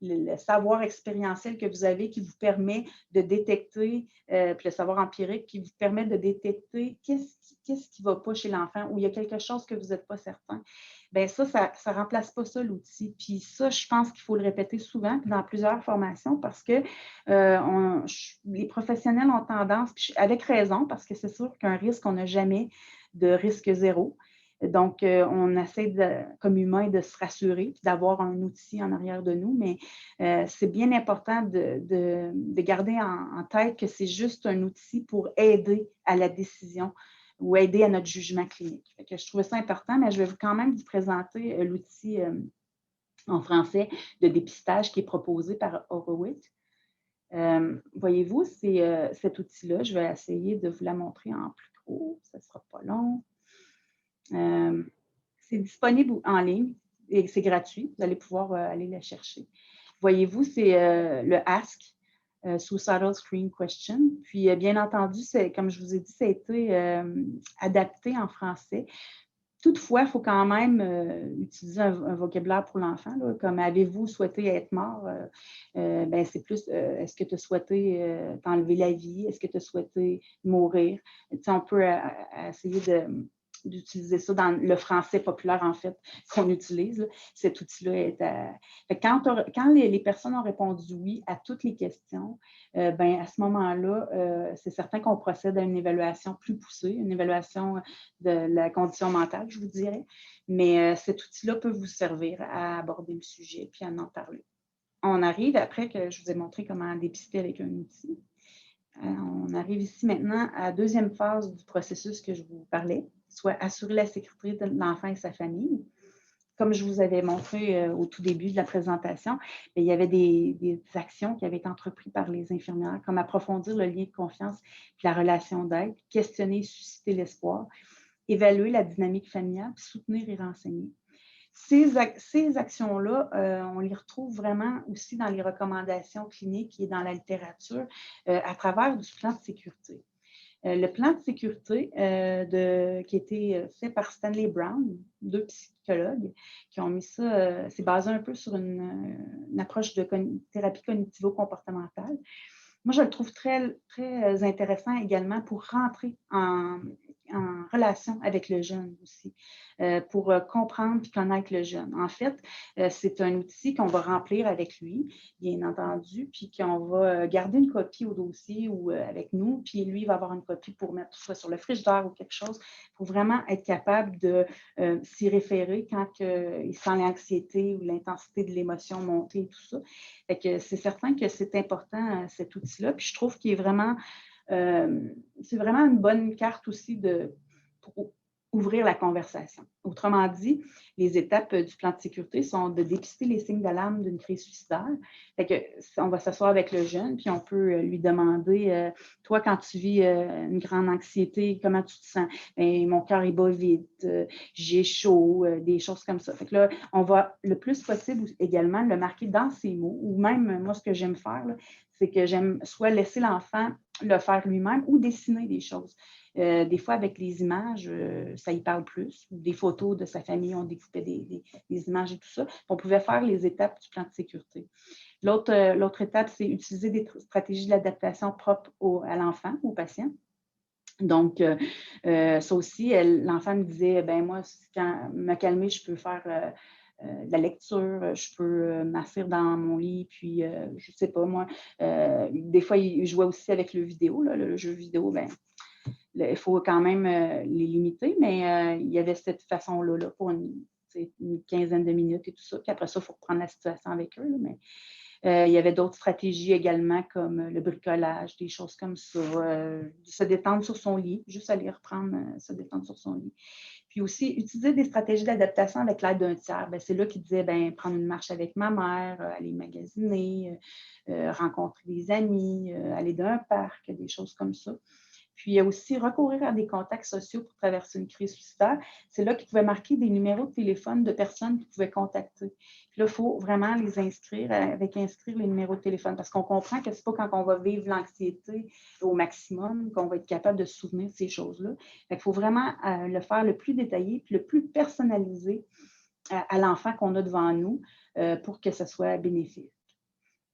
le savoir expérientiel que vous avez qui vous permet de détecter, puis le savoir empirique qui vous permet de détecter qu'est-ce qui ne va pas chez l'enfant ou il y a quelque chose que vous n'êtes pas certain. Bien, ça ne remplace pas ça, l'outil. Puis ça, je pense qu'il faut le répéter souvent dans plusieurs formations parce que les professionnels ont tendance, puis avec raison, parce que c'est sûr qu'un risque, on n'a jamais de risque zéro. Donc, on essaie, comme humain, de se rassurer, d'avoir un outil en arrière de nous, mais c'est bien important de garder en tête que c'est juste un outil pour aider à la décision ou aider à notre jugement clinique. Fait que je trouvais ça important, mais je vais quand même vous présenter l'outil en français de dépistage qui est proposé par Horowitz. Voyez-vous, c'est cet outil-là. Je vais essayer de vous la montrer en plus gros. Ça ne sera pas long. C'est disponible en ligne et c'est gratuit. Vous allez pouvoir aller la chercher. Voyez-vous, c'est le Ask, Suicidal Screen Question. Puis, bien entendu, comme je vous ai dit, ça a été adapté en français. Toutefois, il faut quand même utiliser un vocabulaire pour l'enfant, comme avez-vous souhaité être mort? Ben, c'est plus est-ce que tu as souhaité t'enlever la vie? Est-ce que tu as souhaité mourir? On peut essayer d'utiliser ça dans le français populaire, en fait, qu'on utilise. Là. Cet outil-là est à... Quand les personnes ont répondu oui à toutes les questions, ben, à ce moment-là, c'est certain qu'on procède à une évaluation plus poussée, une évaluation de la condition mentale, je vous dirais. Mais cet outil-là peut vous servir à aborder le sujet puis à en parler. On arrive, après que je vous ai montré comment dépister avec un outil, on arrive ici maintenant à la deuxième phase du processus que je vous parlais, soit assurer la sécurité de l'enfant et sa famille. Comme je vous avais montré au tout début de la présentation, il y avait des actions qui avaient été entreprises par les infirmières, comme approfondir le lien de confiance et la relation d'aide, questionner et susciter l'espoir, évaluer la dynamique familiale, puis soutenir et renseigner. Ces actions-là, on les retrouve vraiment aussi dans les recommandations cliniques et dans la littérature à travers du plan de sécurité. Le plan de sécurité qui a été fait par Stanley Brown, 2 psychologues, qui ont mis ça, c'est basé un peu sur une approche de thérapie cognitivo-comportementale. Moi, je le trouve très, très intéressant également pour rentrer en relation avec le jeune aussi, pour comprendre et connaître le jeune. En fait, c'est un outil qu'on va remplir avec lui, bien entendu, puis qu'on va garder une copie au dossier ou avec nous, puis lui, il va avoir une copie pour mettre soit sur le frigidaire ou quelque chose, pour vraiment être capable de s'y référer quand il sent l'anxiété ou l'intensité de l'émotion monter et tout ça. Fait que c'est certain que c'est important, cet outil-là, puis je trouve qu'il est vraiment... c'est vraiment une bonne carte aussi pour ouvrir la conversation. Autrement dit, les étapes du plan de sécurité sont de dépister les signes d'alarme d'une crise suicidaire. Fait que, on va s'asseoir avec le jeune, puis on peut lui demander toi, quand tu vis une grande anxiété, comment tu te sens? Bien, mon cœur est bat vite, j'ai chaud, des choses comme ça. Fait que là, on va le plus possible également le marquer dans ses mots, ou même, moi, ce que j'aime faire, là, c'est que j'aime soit laisser l'enfant le faire lui-même ou dessiner des choses. Des fois, avec les images, ça y parle plus. Des photos de sa famille, on découpait des images et tout ça. On pouvait faire les étapes du plan de sécurité. L'autre étape, c'est utiliser des stratégies d'adaptation propres à l'enfant, au patient. Donc, ça aussi, l'enfant me disait, ben moi, quand me calmer, je peux faire de la lecture, je peux m'asseoir dans mon lit, puis je ne sais pas, moi, des fois, il jouait aussi avec le vidéo, là, le jeu vidéo, ben, il faut quand même les limiter, mais il y avait cette façon-là là, pour une quinzaine de minutes et tout ça, puis après ça, il faut reprendre la situation avec eux, là, mais il y avait d'autres stratégies également, comme le bricolage, des choses comme ça, se détendre sur son lit, juste aller reprendre, se détendre sur son lit. Puis aussi, utiliser des stratégies d'adaptation avec l'aide d'un tiers. Bien, c'est là qu'il disait, bien, prendre une marche avec ma mère, aller magasiner, rencontrer des amis, aller dans un parc, des choses comme ça. Puis, il y a aussi recourir à des contacts sociaux pour traverser une crise suicidaire. C'est là qu'ils pouvaient marquer des numéros de téléphone de personnes qu'ils pouvaient contacter. Puis là, il faut vraiment les inscrire, inscrire les numéros de téléphone, parce qu'on comprend que ce n'est pas quand on va vivre l'anxiété au maximum qu'on va être capable de se souvenir de ces choses-là. Il faut vraiment le faire le plus détaillé puis le plus personnalisé à l'enfant qu'on a devant nous pour que ce soit bénéfique.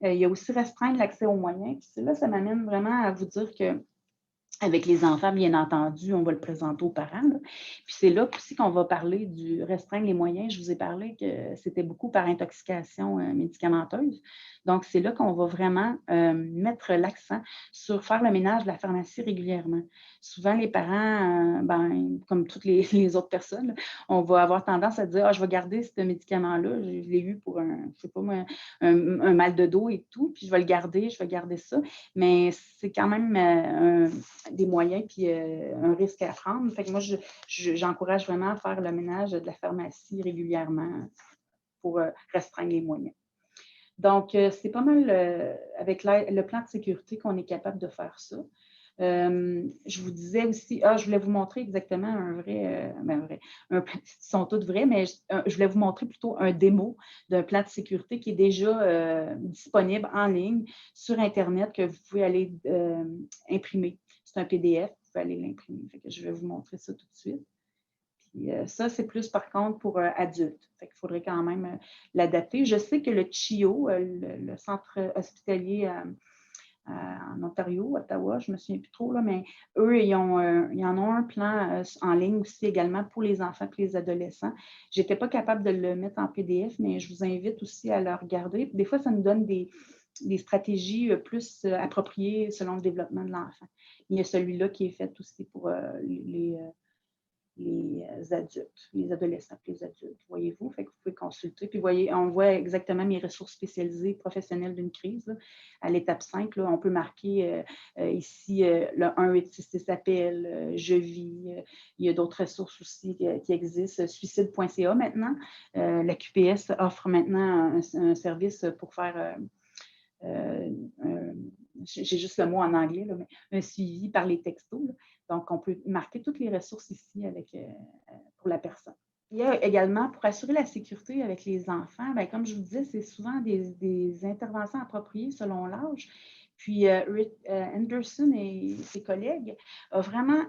Il y a aussi restreindre l'accès aux moyens. Puis là, ça m'amène vraiment à vous dire que Avec les enfants, bien entendu, on va le présenter aux parents, là. Puis c'est là aussi qu'on va parler du restreindre les moyens. Je vous ai parlé que c'était beaucoup par intoxication médicamenteuse. Donc, c'est là qu'on va vraiment mettre l'accent sur faire le ménage de la pharmacie régulièrement. Souvent, les parents, comme toutes les autres personnes, là, on va avoir tendance à dire « Ah, je vais garder ce médicament-là, je l'ai eu pour je sais pas moi, un mal de dos et tout, puis je vais garder ça. » Mais c'est quand même des moyens puis un risque à prendre. Fait que moi, j'encourage vraiment à faire le ménage de la pharmacie régulièrement pour restreindre les moyens. Donc, c'est pas mal avec le plan de sécurité qu'on est capable de faire ça. Je vous disais aussi, je voulais vous montrer exactement ils sont tous vrais, mais je voulais vous montrer plutôt un démo d'un plan de sécurité qui est déjà disponible en ligne sur Internet que vous pouvez aller imprimer. C'est un PDF, vous pouvez aller l'imprimer. Fait que je vais vous montrer ça tout de suite. Puis, ça, c'est plus par contre pour adultes. Fait qu'il faudrait quand même l'adapter. Je sais que le CHIO, le centre hospitalier en Ontario, Ottawa, je ne me souviens plus trop, là, mais eux, ils en ont un plan en ligne aussi également pour les enfants et les adolescents. Je n'étais pas capable de le mettre en PDF, mais je vous invite aussi à le regarder. Des fois, ça nous donne des stratégies plus appropriées selon le développement de l'enfant. Il y a celui-là qui est fait aussi pour les adultes, les adolescents et les adultes, voyez-vous. Fait que vous pouvez consulter. Puis, voyez, on voit exactement mes ressources spécialisées professionnelles d'une crise. Là. À l'étape 5, là, on peut marquer ici le 1-866 appel, je vis. Il y a d'autres ressources aussi qui existent. Suicide.ca maintenant. La QPS offre maintenant un service pour faire j'ai juste le mot en anglais, là, mais un suivi par les textos. Là. Donc, on peut marquer toutes les ressources ici pour la personne. Il y a également, pour assurer la sécurité avec les enfants, bien, comme je vous disais, c'est souvent des interventions appropriées selon l'âge. Puis, Rick Anderson et ses collègues ont vraiment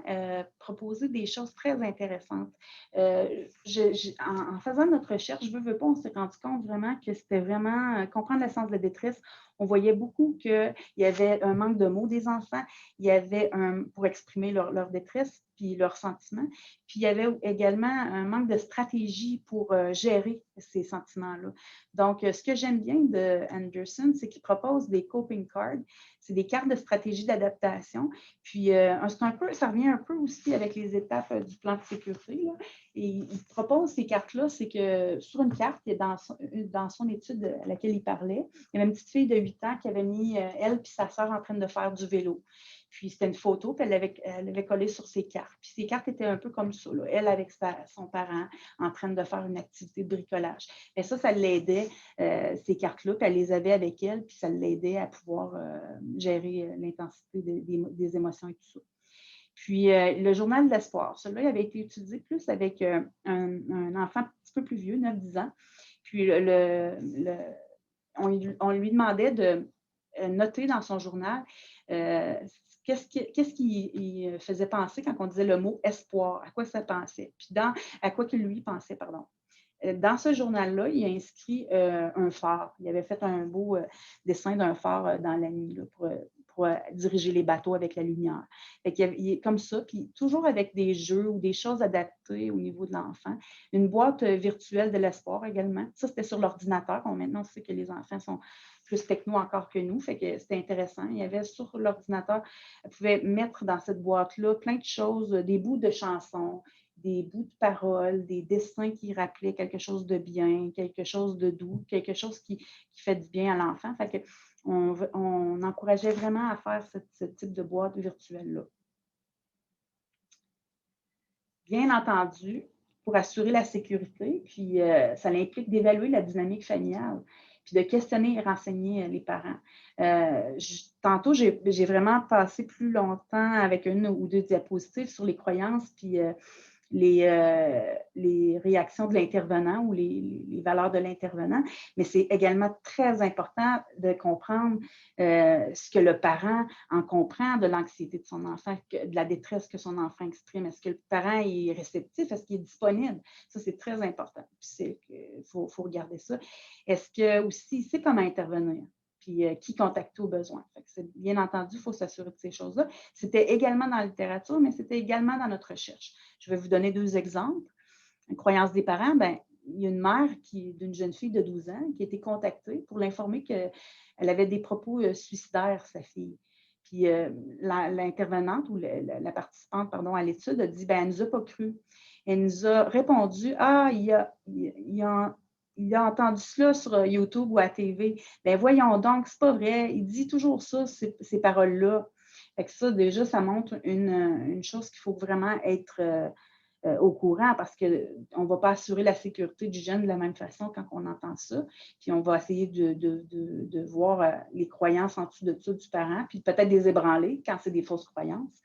proposé des choses très intéressantes. En faisant notre recherche, je veux pas, on s'est rendu compte vraiment que c'était vraiment comprendre l'essence de la détresse. On voyait beaucoup qu'il y avait un manque de mots des enfants, il y avait pour exprimer leur détresse puis leurs sentiments. Puis, il y avait également un manque de stratégie pour gérer ces sentiments-là. Donc, ce que j'aime bien de Anderson, c'est qu'il propose des coping cards. C'est des cartes de stratégie d'adaptation. Puis, ça revient un peu aussi avec les étapes du plan de sécurité. Là. Et il propose ces cartes-là, c'est que sur une carte, dans son étude à laquelle il parlait, il y avait une petite fille de 8 ans qui avait mis elle et sa sœur en train de faire du vélo. Puis, c'était une photo, puis elle l'avait collée sur ses cartes. Puis, ces cartes étaient un peu comme ça, là. Elle avec son parent en train de faire une activité de bricolage. Et ça l'aidait, ces cartes-là, puis elle les avait avec elle, puis ça l'aidait à pouvoir gérer l'intensité des émotions et tout ça. Puis, le journal de l'espoir, celui-là, il avait été utilisé plus avec un enfant un petit peu plus vieux, 9-10 ans. Puis, on lui demandait de noter dans son journal qu'est-ce qui faisait penser quand on disait le mot espoir, à quoi ça pensait, puis à quoi que lui pensait, pardon. Dans ce journal-là, il a inscrit un phare. Il avait fait un beau dessin d'un phare dans la nuit là, pour diriger les bateaux avec la lumière. Il est comme ça, puis toujours avec des jeux ou des choses adaptées au niveau de l'enfant. Une boîte virtuelle de l'espoir également. Ça, c'était sur l'ordinateur. Maintenant, on sait que les enfants sont plus techno encore que nous, fait que c'était intéressant. Il y avait sur l'ordinateur, elle pouvait mettre dans cette boîte-là plein de choses, des bouts de chansons, des bouts de paroles, des dessins qui rappelaient quelque chose de bien, quelque chose de doux, quelque chose qui fait du bien à l'enfant. Fait que on encourageait vraiment à faire ce type de boîte virtuelle-là. Bien entendu, pour assurer la sécurité, puis ça implique d'évaluer la dynamique familiale, puis de questionner et renseigner les parents. Tantôt, j'ai vraiment passé plus longtemps avec une ou deux diapositives sur les croyances, puis les réactions de l'intervenant ou les valeurs de l'intervenant, mais c'est également très important de comprendre ce que le parent en comprend de l'anxiété de son enfant, de la détresse que son enfant exprime. Est-ce que le parent est réceptif? Est-ce qu'il est disponible? Ça, c'est très important. Il faut regarder ça. Est-ce que aussi, il sait comment intervenir? puis qui contacter au besoin. Bien entendu, il faut s'assurer de ces choses-là. C'était également dans la littérature, mais c'était également dans notre recherche. Je vais vous donner 2 exemples. Une croyance des parents, bien, il y a une mère d'une jeune fille de 12 ans qui a été contactée pour l'informer qu'elle avait des propos suicidaires, sa fille. Puis l'intervenante ou la participante à l'étude a dit, bien, elle ne nous a pas cru. Elle nous a répondu, ah, il a entendu cela sur YouTube ou à TV. Bien, voyons donc, c'est pas vrai. Il dit toujours ça, ces paroles-là. Fait que ça, déjà, ça montre une chose qu'il faut vraiment être au courant parce qu'on ne va pas assurer la sécurité du jeune de la même façon quand on entend ça. Puis on va essayer de voir les croyances en dessous de ça du parent, puis peut-être les ébranler quand c'est des fausses croyances.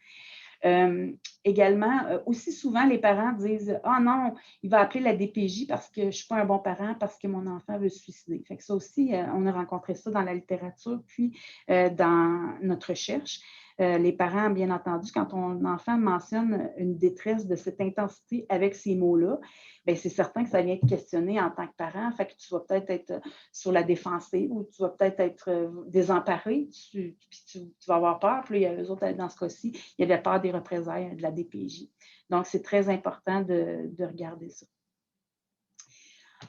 Également, aussi souvent, les parents disent « Ah non, il va appeler la DPJ parce que je ne suis pas un bon parent, parce que mon enfant veut se suicider. » Fait que ça aussi, on a rencontré ça dans la littérature, puis dans notre recherche. Les parents, bien entendu, quand ton enfant mentionne une détresse de cette intensité avec ces mots-là, bien, c'est certain que ça vient te questionner en tant que parent. Fait que tu vas peut-être être sur la défensive ou tu vas peut-être être désemparé, puis tu vas avoir peur. Puis là, eux autres, dans ce cas-ci, il y avait peur des représailles de la DPJ. Donc, c'est très important de regarder ça.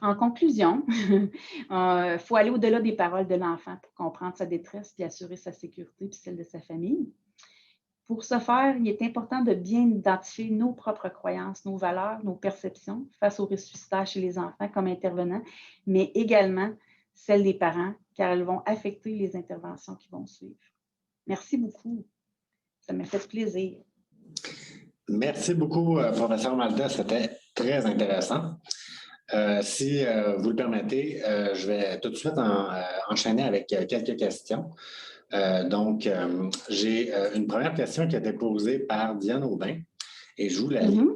En conclusion, il faut aller au-delà des paroles de l'enfant pour comprendre sa détresse et assurer sa sécurité et celle de sa famille. Pour ce faire, il est important de bien identifier nos propres croyances, nos valeurs, nos perceptions face au risque suicidaire chez les enfants comme intervenants, mais également celles des parents, car elles vont affecter les interventions qui vont suivre. Merci beaucoup. Ça m'a fait plaisir. Merci beaucoup, professeur Malta. C'était très intéressant. Si vous le permettez, je vais tout de suite enchaîner avec quelques questions. Donc, j'ai une première question qui a été posée par Diane Aubin et je vous la lis.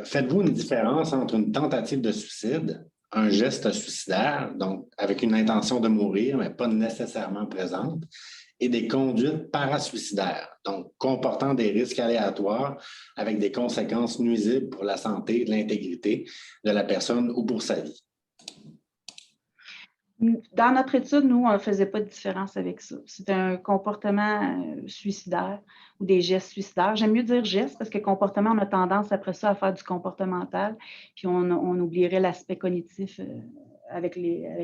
Faites-vous une différence entre une tentative de suicide, un geste suicidaire, donc avec une intention de mourir, mais pas nécessairement présente, et des conduites parasuicidaires, donc comportant des risques aléatoires avec des conséquences nuisibles pour la santé et l'intégrité de la personne ou pour sa vie? Dans notre étude, nous, on ne faisait pas de différence avec ça. C'était un comportement suicidaire ou des gestes suicidaires. J'aime mieux dire gestes parce que comportement, on a tendance après ça à faire du comportemental, puis on oublierait l'aspect cognitif avec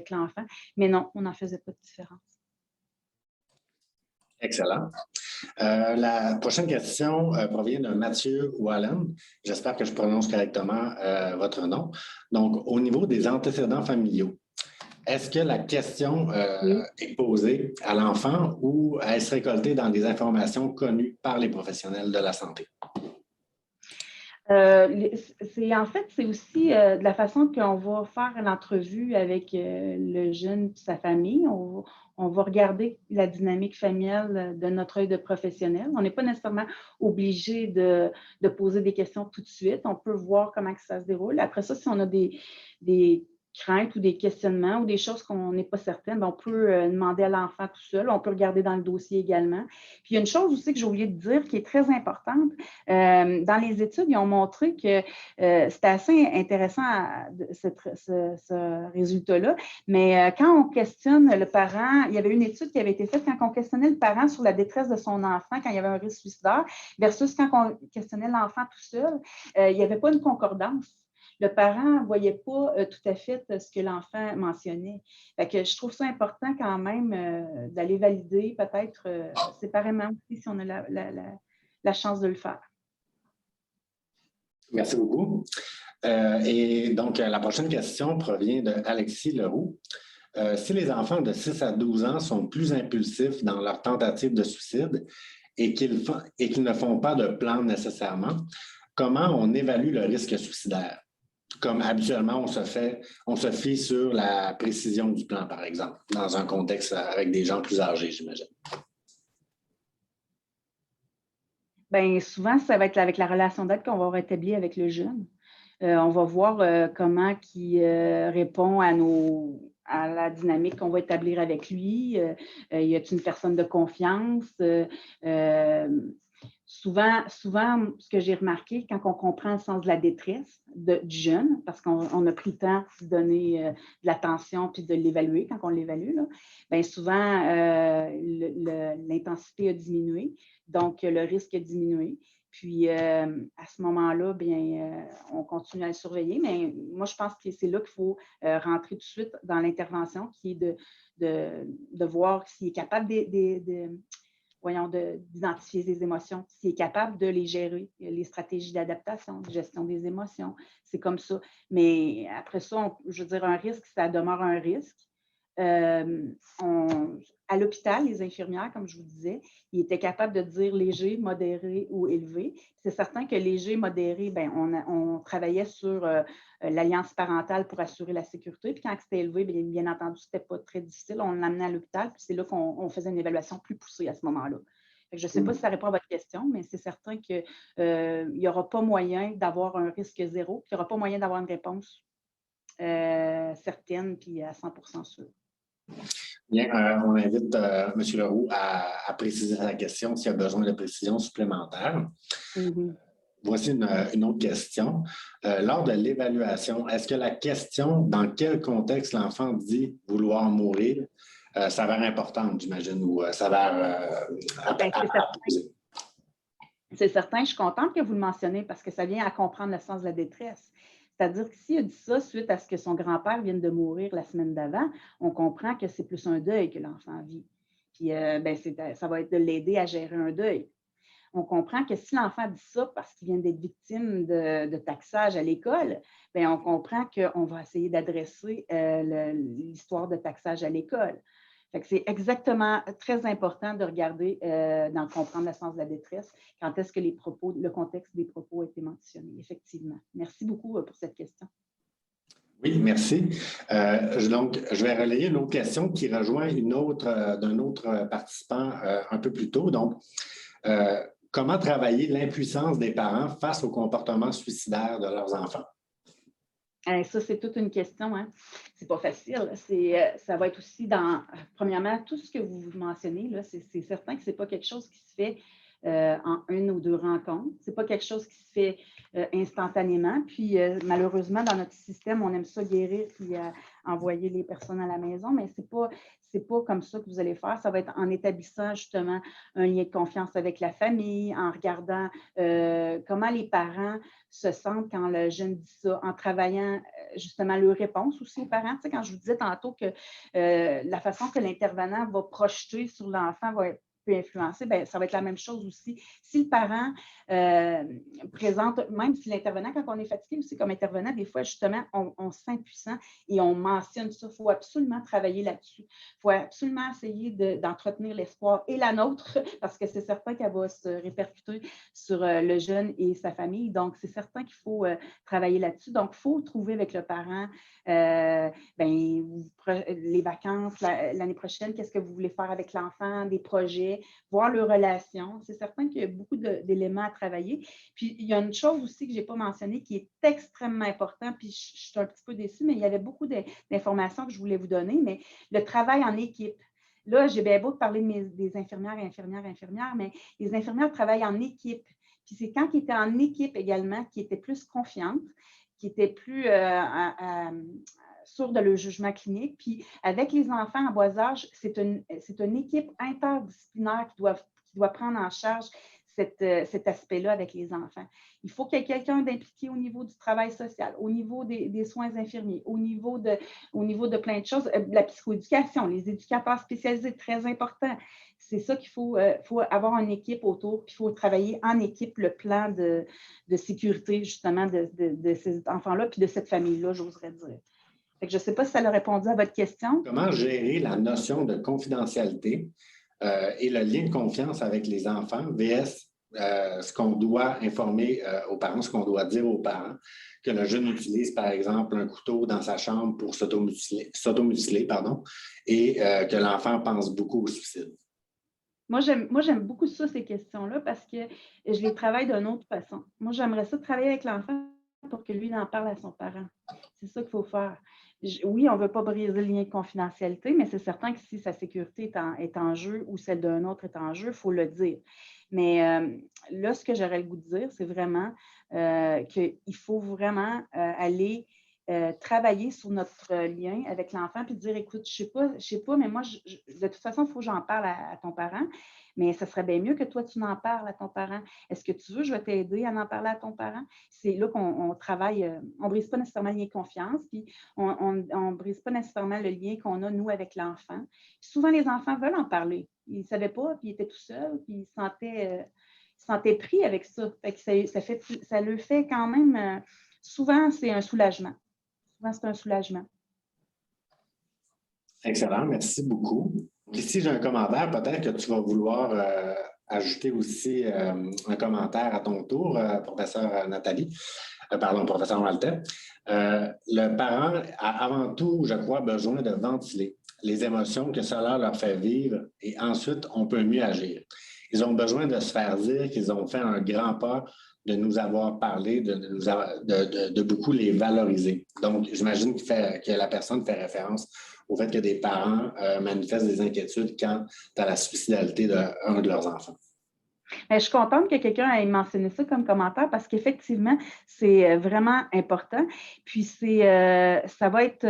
l'enfant. Mais non, on n'en faisait pas de différence. Excellent. La prochaine question provient de Mathieu Wallen. J'espère que je prononce correctement votre nom. Donc, au niveau des antécédents familiaux, est-ce que la question est posée à l'enfant ou est-ce récoltée dans des informations connues par les professionnels de la santé? En fait, c'est aussi de la façon qu'on va faire l'entrevue avec le jeune et sa famille. On va regarder la dynamique familiale de notre œil de professionnel. On n'est pas nécessairement obligé de poser des questions tout de suite. On peut voir comment ça se déroule. Après ça, si on a des craintes ou des questionnements ou des choses qu'on n'est pas certaine, bien, on peut demander à l'enfant tout seul. On peut regarder dans le dossier également. Puis, il y a une chose aussi que j'ai oublié de dire qui est très importante. Dans les études, ils ont montré que c'était assez intéressant ce résultat-là, mais quand on questionne le parent, il y avait une étude qui avait été faite quand on questionnait le parent sur la détresse de son enfant quand il y avait un risque suicidaire versus quand on questionnait l'enfant tout seul, il n'y avait pas une concordance. Le parent ne voyait pas tout à fait ce que l'enfant mentionnait. Fait que je trouve ça important quand même d'aller valider peut-être séparément aussi si on a la chance de le faire. Merci beaucoup. Et donc, la prochaine question provient d'Alexis Leroux. Si les enfants de 6 à 12 ans sont plus impulsifs dans leur tentative de suicide et qu'ils ne font pas de plan nécessairement, comment on évalue le risque suicidaire? Comme habituellement, on se fie sur la précision du plan, par exemple, dans un contexte avec des gens plus âgés, j'imagine. Bien, souvent, ça va être avec la relation d'aide qu'on va rétablir avec le jeune. On va voir comment il répond à la dynamique qu'on va établir avec lui. Y a-t-il une personne de confiance? Souvent, ce que j'ai remarqué, quand on comprend le sens de la détresse du jeune, parce qu'on a pris le temps de donner de l'attention puis de l'évaluer quand on l'évalue, bien souvent, l'intensité a diminué, donc le risque a diminué. Puis, à ce moment-là, bien, on continue à le surveiller, mais moi, je pense que c'est là qu'il faut rentrer tout de suite dans l'intervention, qui est de voir s'il est capable d'identifier ses émotions, s'il est capable de les gérer, les stratégies d'adaptation, de gestion des émotions, c'est comme ça. Mais après ça, je veux dire, un risque, ça demeure un risque. À l'hôpital, les infirmières, comme je vous disais, ils étaient capables de dire léger, modéré ou élevé. C'est certain que léger, modéré, bien, on travaillait sur l'alliance parentale pour assurer la sécurité. Puis quand c'était élevé, bien entendu, ce n'était pas très difficile. On l'amenait à l'hôpital, puis c'est là qu'on faisait une évaluation plus poussée à ce moment-là. Je ne sais pas si ça répond à votre question, mais c'est certain qu'il n'y aura pas moyen d'avoir un risque zéro, puis il n'y aura pas moyen d'avoir une réponse certaine puis à 100% sûre. Bien, on invite M. Leroux à préciser sa question s'il y a besoin de précision supplémentaire. Voici une autre question. Lors de l'évaluation, est-ce que la question « dans quel contexte l'enfant dit vouloir mourir » s'avère importante, j'imagine, ou s'avère à poser? C'est certain, je suis contente que vous le mentionnez parce que ça vient à comprendre le sens de la détresse. C'est-à-dire que s'il a dit ça suite à ce que son grand-père vienne de mourir la semaine d'avant, on comprend que c'est plus un deuil que l'enfant vit. Puis, ça va être de l'aider à gérer un deuil. On comprend que si l'enfant dit ça parce qu'il vient d'être victime de taxage à l'école, bien, on comprend qu'on va essayer d'adresser l'histoire de taxage à l'école. C'est exactement très important de regarder, d'en comprendre le sens de la détresse, quand est-ce que le contexte des propos a été mentionné, effectivement. Merci beaucoup pour cette question. Oui, merci. Donc, je vais relayer une autre question qui rejoint une autre d'un autre participant un peu plus tôt. Donc, comment travailler l'impuissance des parents face au comportement suicidaire de leurs enfants? Ça, c'est toute une question. Hein? C'est pas facile. Ça va être aussi premièrement, tout ce que vous mentionnez, là, c'est certain que ce n'est pas quelque chose qui se fait en une ou deux rencontres. Ce n'est pas quelque chose qui se fait instantanément. Puis, malheureusement, dans notre système, on aime ça guérir puis envoyer les personnes à la maison, mais ce n'est pas comme ça que vous allez faire. Ça va être en établissant justement un lien de confiance avec la famille, en regardant comment les parents se sentent quand le jeune dit ça, en travaillant justement leur réponse aussi aux parents. Tu sais, quand je vous disais tantôt que la façon que l'intervenant va projeter sur l'enfant peut influencer, bien, ça va être la même chose aussi. Si le parent présente, même si l'intervenant, quand on est fatigué aussi comme intervenant, des fois, justement, on se sent impuissant et on mentionne ça. Il faut absolument travailler là-dessus. Il faut absolument essayer d'entretenir l'espoir et la nôtre, parce que c'est certain qu'elle va se répercuter sur le jeune et sa famille. Donc, c'est certain qu'il faut travailler là-dessus. Donc, il faut trouver avec le parent les vacances l'année prochaine, qu'est-ce que vous voulez faire avec l'enfant, des projets, voir leurs relations. C'est certain qu'il y a beaucoup d'éléments à travailler. Puis, il y a une chose aussi que je n'ai pas mentionnée qui est extrêmement importante, puis je suis un petit peu déçue, mais il y avait beaucoup d'informations que je voulais vous donner, mais le travail en équipe. Là, j'ai bien beau de parler des infirmières, mais les infirmières travaillent en équipe. Puis c'est quand ils étaient en équipe également qu'ils étaient plus confiantes, qui étaient plus sûres de leur jugement clinique. Puis avec les enfants en bas âge, c'est une équipe interdisciplinaire qui doit prendre en charge cet aspect-là avec les enfants. Il faut qu'il y ait quelqu'un d'impliqué au niveau du travail social, au niveau des soins infirmiers, au niveau de plein de choses, la psychoéducation, les éducateurs spécialisés, très important. C'est ça qu'il faut avoir une équipe autour, puis il faut travailler en équipe le plan de sécurité, justement, de ces enfants-là, puis de cette famille-là, j'oserais dire. Fait que je ne sais pas si ça a répondu à votre question. Comment gérer la notion de confidentialité et le lien de confiance avec les enfants, VS, ce qu'on doit informer aux parents, ce qu'on doit dire aux parents, que le jeune utilise, par exemple, un couteau dans sa chambre pour s'automutiler, et que l'enfant pense beaucoup au suicide? Moi, j'aime beaucoup ça, ces questions-là, parce que je les travaille d'une autre façon. Moi, j'aimerais ça travailler avec l'enfant pour que lui, il en parle à son parent. C'est ça qu'il faut faire. Oui, on ne veut pas briser le lien de confidentialité, mais c'est certain que si sa sécurité est en jeu ou celle d'un autre est en jeu, il faut le dire. Mais là, ce que j'aurais le goût de dire, c'est vraiment qu'il faut vraiment aller travailler sur notre lien avec l'enfant puis dire, écoute, je sais pas, mais moi, de toute façon, il faut que j'en parle à ton parent, mais ça serait bien mieux que toi, tu n'en parles à ton parent. Est-ce que tu veux, je vais t'aider à en parler à ton parent? C'est là qu'on travaille, on ne brise pas nécessairement le lien de confiance, puis on ne brise pas nécessairement le lien qu'on a, nous, avec l'enfant. Souvent, les enfants veulent en parler. Ils ne savaient pas, puis ils étaient tout seuls, puis ils se sentaient pris avec ça. Fait que ça le fait quand même, souvent, c'est un soulagement. Souvent, c'est un soulagement. Excellent, merci beaucoup. Ici, j'ai un commentaire. Peut-être que tu vas vouloir ajouter aussi un commentaire à ton tour, professeur Nathalie. Pardon, professeur Maltais. Le parent a avant tout, je crois, besoin de ventiler les émotions que cela leur fait vivre et ensuite, on peut mieux agir. Ils ont besoin de se faire dire qu'ils ont fait un grand pas, de nous avoir parlé, de beaucoup les valoriser. Donc, j'imagine que la personne fait référence au fait que des parents manifestent des inquiétudes quant à la suicidalité d'un de leurs enfants. Je suis contente que quelqu'un ait mentionné ça comme commentaire parce qu'effectivement, c'est vraiment important. Puis ça va être,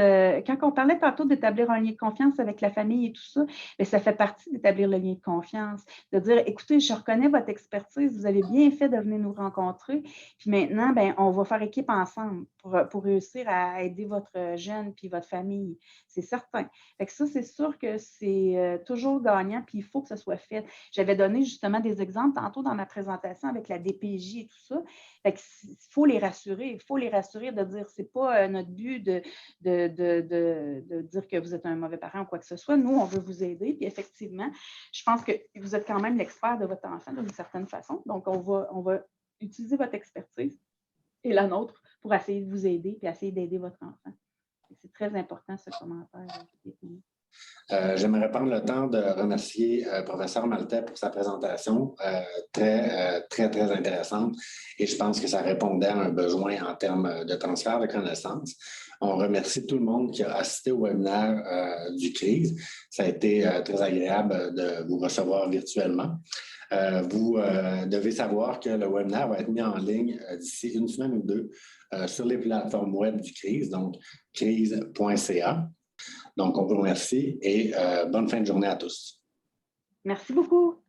quand on parlait tantôt d'établir un lien de confiance avec la famille et tout ça, bien, ça fait partie d'établir le lien de confiance, de dire, écoutez, je reconnais votre expertise, vous avez bien fait de venir nous rencontrer. Puis maintenant, bien, on va faire équipe ensemble pour réussir à aider votre jeune puis votre famille. C'est certain. Fait que ça, c'est sûr que c'est toujours gagnant, puis il faut que ça soit fait. J'avais donné justement des exemples tantôt dans ma présentation avec la DPJ et tout ça. Fait il faut les rassurer. Il faut les rassurer de dire c'est pas notre but de dire que vous êtes un mauvais parent ou quoi que ce soit. Nous, on veut vous aider. Puis effectivement, je pense que vous êtes quand même l'expert de votre enfant d'une certaine façon. Donc, on va utiliser votre expertise et la nôtre pour essayer de vous aider et essayer d'aider votre enfant. C'est très important, ce commentaire. J'aimerais prendre le temps de remercier professeur Maltais pour sa présentation très intéressante et je pense que ça répondait à un besoin en termes de transfert de connaissances. On remercie tout le monde qui a assisté au webinaire du CRISE. Ça a été très agréable de vous recevoir virtuellement. Vous devez savoir que le webinaire va être mis en ligne d'ici une semaine ou deux sur les plateformes web du CRISE, donc crise.ca. Donc, on vous remercie et bonne fin de journée à tous. Merci beaucoup.